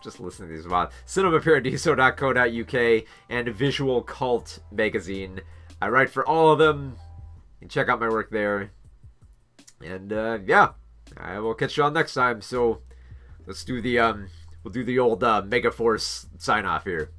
Just listen to these about cinemaparadiso.co.uk, and Visual Cult magazine. I write for all of them. You can check out my work there. And yeah, I will catch you all next time. So let's do the we'll do the old Megaforce sign off here.